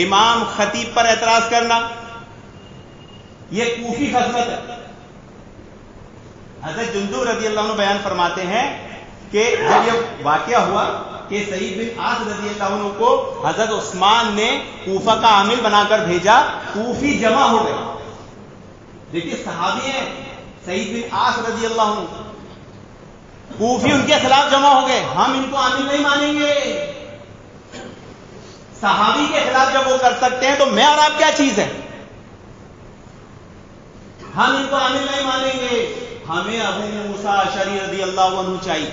امام خطیب پر اعتراض کرنا، یہ کوفی خصلت ہے۔ حضرت جندب رضی اللہ عنہ بیان فرماتے ہیں کہ جب یہ واقعہ ہوا کہ سعید بن عاص رضی اللہ عنہ کو حضرت عثمان نے کوفہ کا عامل بنا کر بھیجا، کوفی جمع ہو گئے۔ دیکھیے صحابی ہیں سعید بن عاص رضی اللہ عنہ، کوفی ان کے خلاف جمع ہو گئے، ہم ان کو عامل نہیں مانیں گے۔ صحابی کے خلاف جب وہ کر سکتے ہیں تو میں اور آپ کیا چیز ہے؟ ہم ان کو عامل نہیں مانیں گے، ہمیں ابو موسیٰ اشعری رضی اللہ عنہ چاہیے۔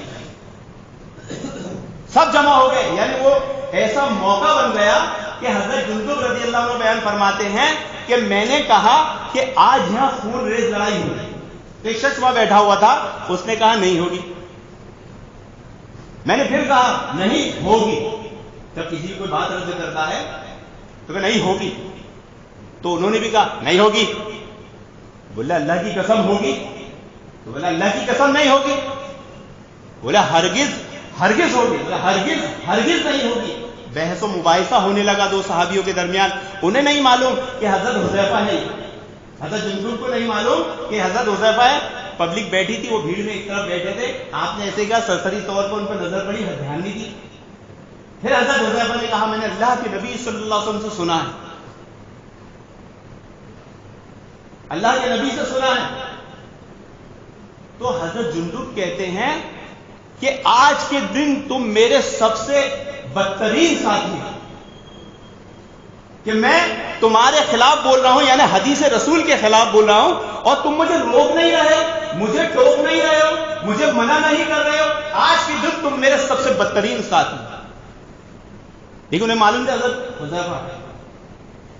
سب جمع ہو گئے، یعنی وہ ایسا موقع بن گیا کہ کہ حضرت جندب رضی اللہ عنہ بیان فرماتے ہیں کہ میں نے کہا کہ آج یہاں خون ریز لڑائی ہوگی. تو ایک شخص وہاں بیٹھا ہوا تھا, اس نے کہا نہیں ہوگی. میں نے پھر کہا نہیں ہوگی. جب کسی کوئی بات رد کرتا ہے تو کہ نہیں ہوگی, تو انہوں نے بھی کہا نہیں ہوگی. بولا اللہ کی قسم ہوگی؟ تو بولا اللہ کی قسم نہیں ہوگی. بولا ہرگز ہرگز ہوگی. بولا ہرگز ہرگز نہیں ہوگی. بحث و مباحثہ ہونے لگا دو صحابیوں کے درمیان. انہیں نہیں معلوم کہ حضرت حذیفہ ہے, حضرت جندب کو نہیں معلوم کہ حضرت حذیفہ ہے. پبلک بیٹھی تھی, وہ بھیڑ میں ایک طرف بیٹھے تھے. آپ نے ایسے کہا, سرسری طور پر ان پر نظر پڑی, دھیان نہیں دی. پھر حضرت حذیفہ نے کہا میں نے اللہ کے نبی صلی اللہ علیہ وسلم سے سنا ہے, اللہ کے نبی سے سنا ہے. تو حضرت جندب کہتے ہیں کہ آج کے دن تم میرے سب سے بدترین ساتھی ہیں, کہ میں تمہارے خلاف بول رہا ہوں, یعنی حدیث رسول کے خلاف بول رہا ہوں, اور تم مجھے روک نہیں رہے, مجھے ٹوک نہیں رہے ہو, مجھے منع نہیں کر رہے ہو. آج کے دن تم میرے سب سے بدترین ساتھی ہیں. لیکن انہیں معلوم تھا حضرت حذیفہ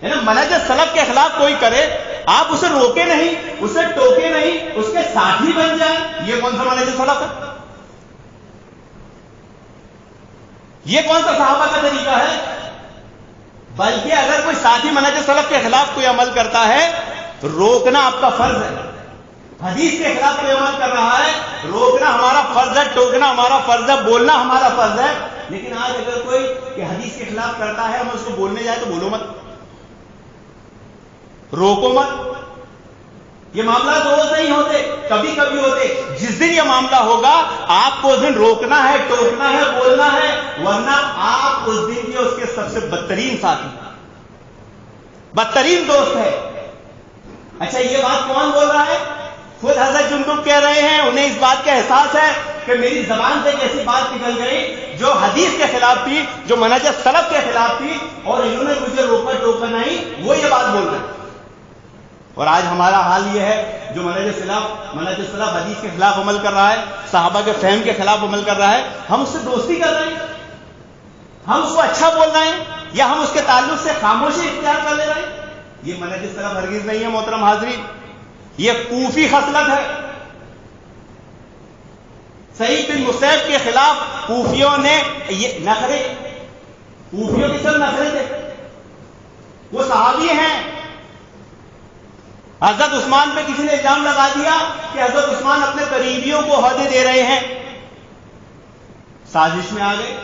ہے نا, منہج سلف کے خلاف کوئی کرے, آپ اسے روکے نہیں, اسے ٹوکے نہیں, اس کے ساتھی بن جائیں. یہ کون سا منہج سلف ہے؟ یہ کون سا صحابہ کا طریقہ ہے؟ بلکہ اگر کوئی ساتھی منہج سلف کے خلاف کوئی عمل کرتا ہے, روکنا آپ کا فرض ہے. حدیث کے خلاف کوئی عمل کر رہا ہے, روکنا ہمارا فرض ہے, ٹوکنا ہمارا فرض ہے, بولنا ہمارا فرض ہے. لیکن آج اگر کوئی کہ حدیث کے خلاف کرتا ہے, ہم اس کو بولنے جائے تو بولو مت, روکو مت. یہ معاملات روز نہیں ہوتے, کبھی کبھی ہوتے. جس دن یہ معاملہ ہوگا آپ کو اس دن روکنا ہے, ٹوکنا ہے, بولنا ہے, ورنہ آپ اس دن کے اس کے سب سے بدترین ساتھی, بدترین دوست ہے. اچھا یہ بات کون بول رہا ہے؟ خود حضرت جندب کہہ رہے ہیں. انہیں اس بات کا احساس ہے کہ میری زبان سے ایک ایسی بات نکل گئی جو حدیث کے خلاف تھی, جو منہج سلف کے خلاف تھی, اور انہوں نے مجھے روکا ٹوکا نہیں, وہ یہ بات بول رہے ہیں. اور آج ہمارا حال یہ ہے, جو منہج سلف حدیث کے خلاف عمل کر رہا ہے, صحابہ کے فہم کے خلاف عمل کر رہا ہے, ہم اس سے دوستی کر رہے ہیں, ہم اس کو اچھا بول رہے ہیں, یا ہم اس کے تعلق سے خاموشی اختیار کر لے رہے ہیں. یہ منہج سلف ہرگز نہیں ہے محترم حاضرین, یہ کوفی خصلت ہے. سعید بن مسیب کے خلاف کوفیوں نے یہ نخرے, کوفیوں کے سب نخرے تھے, وہ صحابی ہیں. حضرت عثمان پہ کسی نے الزام لگا دیا کہ حضرت عثمان اپنے قریبیوں کو عہدے دے رہے ہیں, سازش میں آ گئے.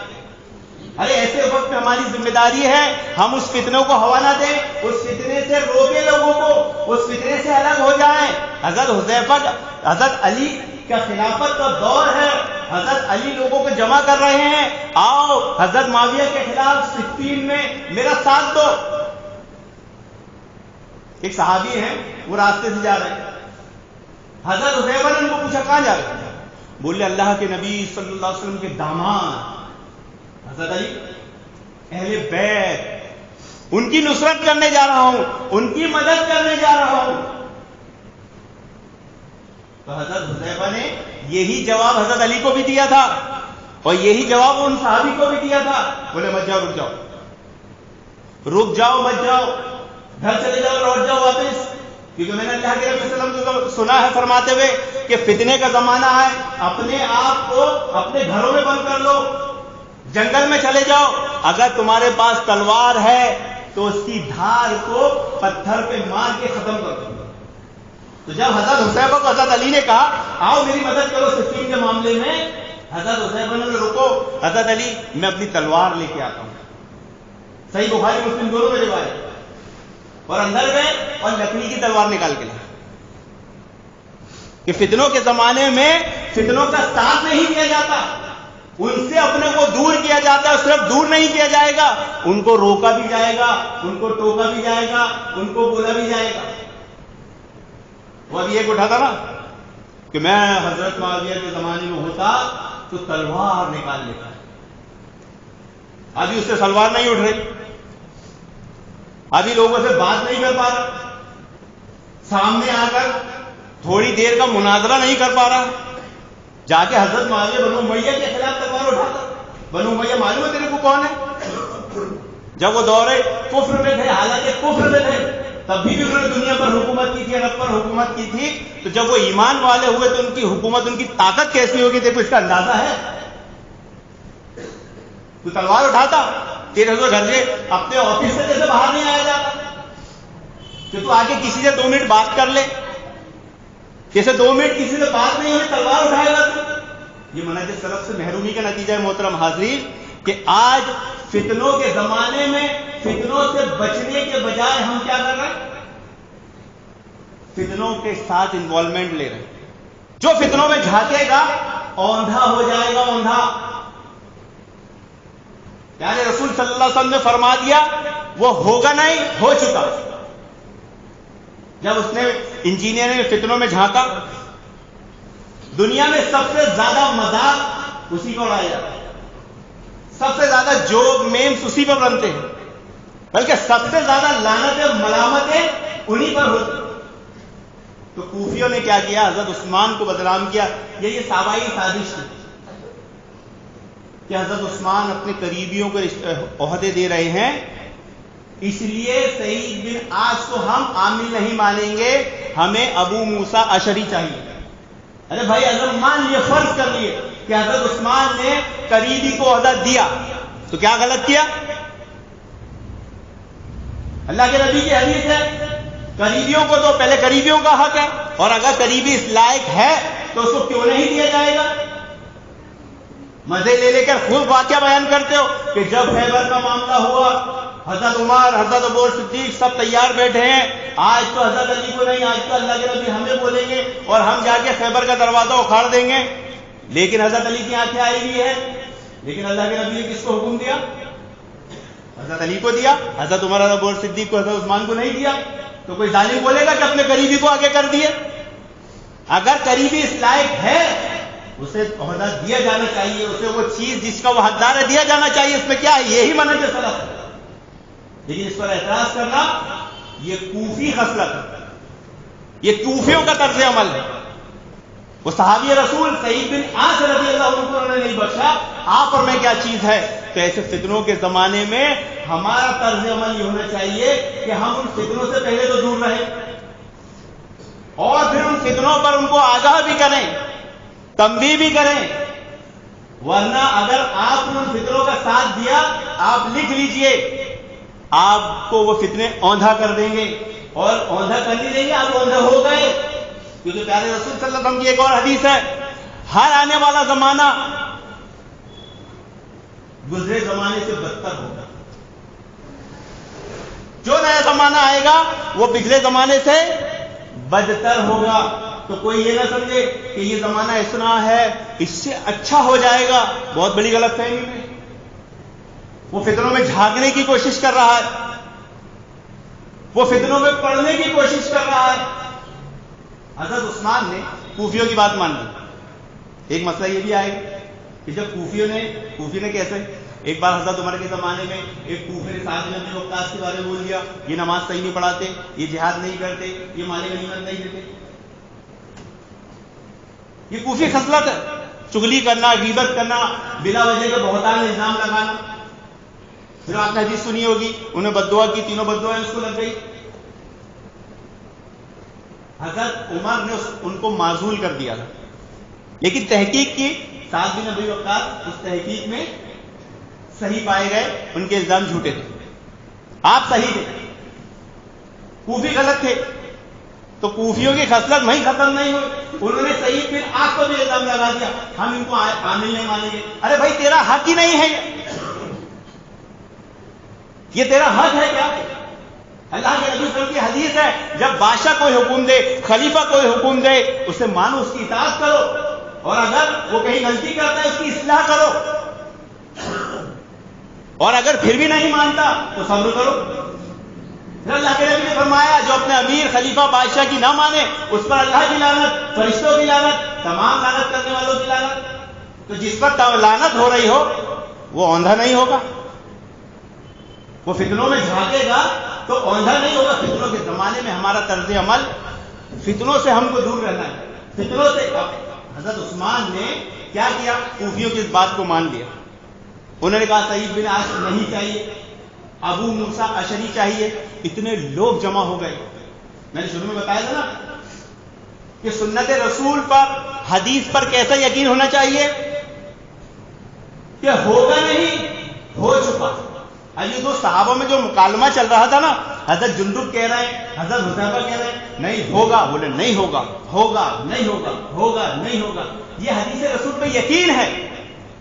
ارے ایسے وقت میں ہماری ذمہ داری ہے ہم اس فتنوں کو ہوا نہ دیں, اس فتنے سے روکے لوگوں کو, اس فتنے سے الگ ہو جائیں. حضرت حذیفہ, حضرت علی کا خلافت کا دور ہے, حضرت علی لوگوں کو جمع کر رہے ہیں, آؤ حضرت معاویہ کے خلاف صفین میں میرا ساتھ دو. ایک صحابی ہیں, وہ راستے سے جا رہے ہیں, حضرت حذیفہ نے ان کو پوچھا کہاں جا رہے ہیں؟ بولے اللہ کے نبی صلی اللہ علیہ وسلم کے داماد حضرت علی, اہل بیت, ان کی نصرت کرنے جا رہا ہوں, ان کی مدد کرنے جا رہا ہوں. تو حضرت حذیفہ نے یہی جواب حضرت علی کو بھی دیا تھا, اور یہی جواب ان صحابی کو بھی دیا تھا. بولے مت جاؤ, رک جاؤ, رک جاؤ, مت جاؤ, گھر چلے جاؤ, لوٹ جاؤ واپس. کیونکہ میں نے اللہ کے نبی صلی اللہ علیہ وسلم کو سنا ہے فرماتے ہوئے کہ فتنے کا زمانہ ہے, اپنے آپ کو اپنے گھروں میں بند کر لو, جنگل میں چلے جاؤ. اگر تمہارے پاس تلوار ہے تو اس کی دھار کو پتھر پہ مار کے ختم کر دو. تو جب حضرت حذیفہ کو حضرت علی نے کہا آؤ میری مدد کرو صفین کے معاملے میں, حضرت حذیفہ نے رکو, حضرت علی میں اپنی تلوار لے کے آتا ہوں. صحیح بخاری مسلم دونوں میں روایت. اور اندر گئے اور لکڑی کی تلوار نکال کے لائے. کہ فتنوں کے زمانے میں فتنوں کا ساتھ نہیں دیا جاتا, ان سے اپنے کو دور کیا جاتا ہے. صرف دور نہیں کیا جائے گا, ان کو روکا بھی جائے گا, ان کو ٹوکا بھی جائے گا, ان کو بولا بھی جائے گا. وہ ابھی ایک اٹھا تھا نا کہ میں حضرت معاویہ کے زمانے میں ہوتا تو تلوار نکال لیتا. ابھی اس سے تلوار نہیں اٹھ رہی, ابھی لوگوں سے بات نہیں کر پا رہا, سامنے آ کر تھوڑی دیر کا مناظرہ نہیں کر پا رہا. جا کے حضرت معاویہ بنو امیہ کے خلاف تلوار اٹھاتا. بنو امیہ معلوم ہے تیرے کو کون ہے؟ جب وہ دور کفر میں تھے، حالانکہ کفر میں تھے، تب بھی انہوں نے دنیا پر حکومت کی تھی، عرب پر حکومت کی تھی. تو جب وہ ایمان والے ہوئے تو ان کی حکومت، ان کی طاقت کیسی ہوگی؟ دیکھو اس کا اندازہ ہے. تو تلوار اٹھاتا تیرے سے گھر سے اپنے آفس سے جیسے باہر نہیں آیا جاتا کہ تو آگے کسی سے 2 منٹ بات کر لے، جیسے 2 منٹ کسی سے بات نہیں ہوئی تلوار اٹھائے گا تو. یہ منہج سلف سے محرومی کا نتیجہ ہے محترم حاضرین، کہ آج فتنوں کے زمانے میں فتنوں سے بچنے کے بجائے ہم کیا کر رہے ہیں؟ فتنوں کے ساتھ انوالومنٹ لے رہے ہیں. جو فتنوں میں جھانکے گا اوندھا ہو جائے گا، اوندھا. یعنی رسول صلی اللہ علیہ وسلم نے فرما دیا وہ ہوگا نہیں، ہو چکا. جب اس نے انجینئر نے فتنوں میں جھانکا، دنیا میں سب سے زیادہ مذاق اسی کو اڑایا جاتا ہے، سب سے زیادہ جوک میمز اسی پر بنتے ہیں، بلکہ سب سے زیادہ لعنتیں ملامتیں انہی پر ہوتی. تو کوفیوں نے کیا کیا؟ حضرت عثمان کو بدنام کیا. یہ صحابائی سازش تھی کہ حضرت عثمان اپنے قریبیوں کو عہدے دے رہے ہیں، اس لیے سعید بن عاص کو ہم عامل نہیں مانیں گے، ہمیں ابو موسیٰ اشعری چاہیے. ارے بھائی اگر مان لیے، فرض کر لیے کہ حضرت عثمان نے قریبی کو عہدہ دیا تو کیا غلط کیا؟ اللہ کے نبی کی حدیث ہے قریبیوں کو تو پہلے قریبیوں کا حق ہے، اور اگر قریبی اس لائق ہے تو اس کو کیوں نہیں دیا جائے گا؟ مزے لے لے کر خوب واقعہ بیان کرتے ہو کہ جب خیبر کا معاملہ ہوا، حضرت عمر، حضرت ابو بکر صدیق سب تیار بیٹھے ہیں، آج تو حضرت علی کو نہیں، آج تو اللہ کے نبی ہمیں بولیں گے اور ہم جا کے خیبر کا دروازہ اکھاڑ دیں گے. لیکن حضرت علی کی آنکھیں آئی ہوئی ہے، لیکن اللہ کے نبی نے کس کو حکم دیا؟ حضرت علی کو دیا. حضرت عمر، حضرت ابو بکر صدیق کو، حضرت عثمان کو نہیں دیا. تو کوئی ظالم بولے گا کہ اپنے قریبی کو آگے کر دیے؟ اگر قریبی اس لائق ہے اسے عہدہ دیا جانا چاہیے، اسے وہ چیز جس کا وہ حقدار ہے دیا جانا چاہیے. اس میں کیا ہے؟ یہی منہج سلف ہے. لیکن اس پر اعتراض کرنا یہ کوفی خصلت ہے، یہ کوفیوں کا طرز عمل ہے. وہ صحابی رسول سعید بن عاص رضی اللہ عنہ کو انہوں نے نہیں بخشا، آپ اور میں کیا چیز ہے؟ تو ایسے فتنوں کے زمانے میں ہمارا طرز عمل یہ ہونا چاہیے کہ ہم ان فتنوں سے پہلے تو دور رہیں اور پھر ان فتنوں پر ان کو آگاہ بھی کریں، تنبیہ بھی کریں. ورنہ اگر آپ نے ان فتنوں کا ساتھ دیا، آپ لکھ لیجئے آپ کو وہ فتنے اوندھا کر دیں گے، اور اوندھا کر نہیں دیں گے، آپ اوندھا ہو گئے. کیونکہ پیارے رسول صلی اللہ علیہ وسلم کی ایک اور حدیث ہے، ہر آنے والا زمانہ گزرے زمانے سے بدتر ہوگا. جو نیا زمانہ آئے گا وہ پچھلے زمانے سے بدتر ہوگا. تو کوئی یہ نہ سمجھے کہ یہ زمانہ اتنا ہے اس سے اچھا ہو جائے گا، بہت بڑی غلط فہمی ہے. وہ فتنوں میں جھانکنے کی کوشش کر رہا ہے، وہ فتنوں میں پڑھنے کی کوشش کر رہا ہے. حضرت عثمان نے کوفیوں کی بات مان لی. ایک مسئلہ یہ بھی آئے گا کہ جب کوفی نے کیسے، ایک بار حضرت عمر کے زمانے میں ایک کوفی نے سعد بن ابی وقاص کے بارے میں بول دیا، یہ نماز صحیح نہیں پڑھاتے، یہ جہاد نہیں کرتے، یہ مال غنیمت نہیں دیتے. یہ کوفی خصلت ہے، چغلی کرنا، غیبت کرنا، بلا وجہ کے بہتان الزام لگانا. پھر آپ نے حدیث سنی ہوگی، انہیں بددعا کی، تینوں بددعائیں اس کو لگ گئی. حضرت عمر نے ان کو معزول کر دیا تھا، لیکن تحقیق کی، سعد بن ابی وقاص اس تحقیق میں صحیح پائے گئے، ان کے الزام جھوٹے تھے، آپ صحیح تھے، کوفی غلط تھے. تو کوفیوں کی خصلت وہیں ختم نہیں ہوئی، انہوں نے صحیح پھر آپ کو بھی الزام لگا دیا، ہم ان کو عامل نہیں مانیں گے. ارے بھائی تیرا حق ہی نہیں ہے، یہ تیرا حق ہے کیا؟ اللہ کے نبی صلی اللہ علیہ وسلم کی حدیث ہے، جب بادشاہ کوئی حکم دے، خلیفہ کوئی حکم دے، اسے مانو، اس کی اطاعت کرو، اور اگر وہ کہیں غلطی کرتا ہے اس کی اصلاح کرو، اور اگر پھر بھی نہیں مانتا تو صبر کرو. پھر اللہ کے نبی نے فرمایا جو اپنے امیر، خلیفہ، بادشاہ کی نہ مانے اس پر اللہ کی لعنت، فرشتوں کی لعنت، تمام لعنت کرنے والوں کی لعنت. تو جس پر لعنت ہو رہی ہو وہ اوندھا نہیں ہوگا، وہ فتنوں میں جھانکے گا تو اوندھا نہیں ہوگا. فتنوں کے زمانے میں ہمارا طرز عمل، فتنوں سے ہم کو دور رہنا ہے، فتنوں سے. حضرت عثمان نے کیا کیا؟ کوفیوں کی اس بات کو مان لیا. انہوں نے کہا سعید بن عاص نہیں چاہیے، ابو موسیٰ اشعری چاہیے، اتنے لوگ جمع ہو گئے. میں نے شروع میں بتایا تھا نا کہ سنت رسول پر، حدیث پر کیسا یقین ہونا چاہیے کہ ہوگا نہیں، ہو چکا. یہ دو صحابہ میں جو مکالمہ چل رہا تھا نا، حضرت جندب کہہ رہے ہیں، حضرت حذیفہ کہہ رہے ہیں نہیں ہوگا، بولے نہیں ہوگا، ہوگا نہیں ہوگا، ہوگا نہیں ہوگا. یہ حدیث رسول پہ یقین ہے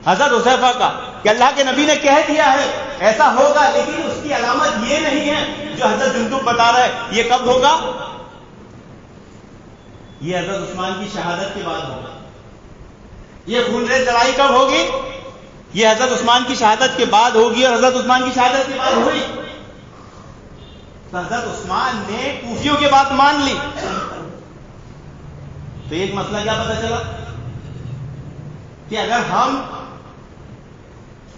حضرت حذیفہ کا کہ اللہ کے نبی نے کہہ دیا ہے ایسا ہوگا، لیکن اس کی علامت یہ نہیں ہے جو حضرت جندب بتا رہا ہے. یہ کب ہوگا؟ یہ حضرت عثمان کی شہادت کے بعد ہوگا. یہ خون ریز لڑائی کب ہوگی؟ یہ حضرت عثمان کی شہادت کے بعد ہوگی، اور حضرت عثمان کی شہادت کے بعد ہوئی تو حضرت عثمان نے کوفیوں کی بات مان لی. تو ایک مسئلہ کیا پتہ چلا کہ اگر ہم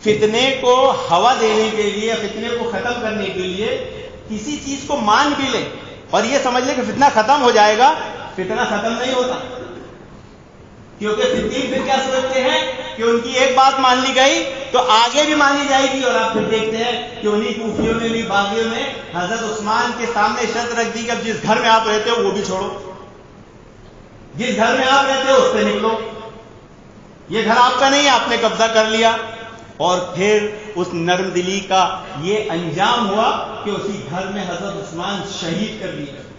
فتنے کو ہوا دینے کے لیے، فتنے کو ختم کرنے کے لیے کسی چیز کو مان بھی لیں اور یہ سمجھ لیں کہ فتنہ ختم ہو جائے گا، فتنہ ختم نہیں ہوتا. کیونکہ فتنی پھر کیا سوچتے ہیں کہ ان کی ایک بات مان لی گئی تو آگے بھی مانی جائے گی، اور آپ پھر دیکھتے ہیں کہ انہیں کوفیوں نے، انہیں باغیوں نے حضرت عثمان کے سامنے شرط رکھ دی کہ اب جس گھر میں آپ رہتے ہو وہ بھی چھوڑو، جس گھر میں آپ رہتے ہو اس سے نکلو، یہ گھر آپ کا نہیں ہے، آپ نے قبضہ کر لیا. اور پھر اس نرم دلی کا یہ انجام ہوا کہ اسی گھر میں حضرت عثمان شہید کر دیے گئے.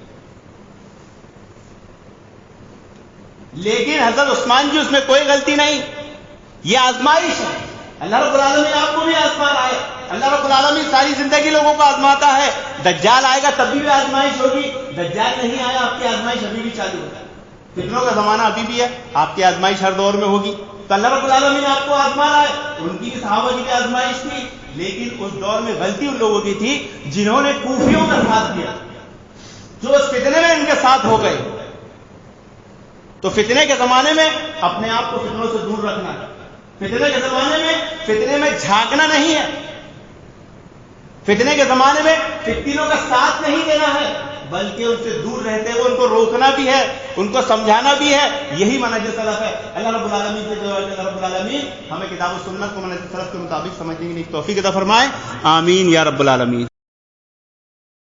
لیکن حضرت عثمان کی اس میں کوئی غلطی نہیں، یہ آزمائش ہے. اللہ رب العالمین آپ کو بھی آزما رہا ہے. اللہ رب العالمین ساری زندگی لوگوں کو آزماتا ہے. دجال آئے گا تب بھی آزمائش ہوگی، دجال نہیں آیا آپ کی آزمائش ابھی بھی چالو ہوتا ہے. فتنوں کا زمانہ ابھی بھی ہے، آپ کی آزمائش ہر دور میں ہوگی. تو اللہ رب العالمین آپ کو آزما رہا ہے. ان کی بھی صحابہ کی بھی آزمائش تھی، لیکن اس دور میں غلطی ان لوگوں کی تھی جنہوں نے کوفیوں کا ساتھ دیا، جو اس فتنے میں ان کے ساتھ ہو گئے. تو فتنے کے زمانے میں اپنے آپ کو فتنوں سے دور رکھنا ہے. فتنے کے زمانے میں فتنے میں جھانکنا نہیں ہے. فتنے کے زمانے میں فتنوں کا ساتھ نہیں دینا ہے، بلکہ ان سے دور رہتے ہوئے ان کو روکنا بھی ہے، ان کو سمجھانا بھی ہے. یہی منہج سلف ہے. اللہ رب العالمین سے دعا ہے کہ اللہ رب العالمین ہمیں کتاب و سنت کو منہج سلف کے مطابق سمجھنے کی توفیق عطا فرمائے. آمین یا رب العالمین.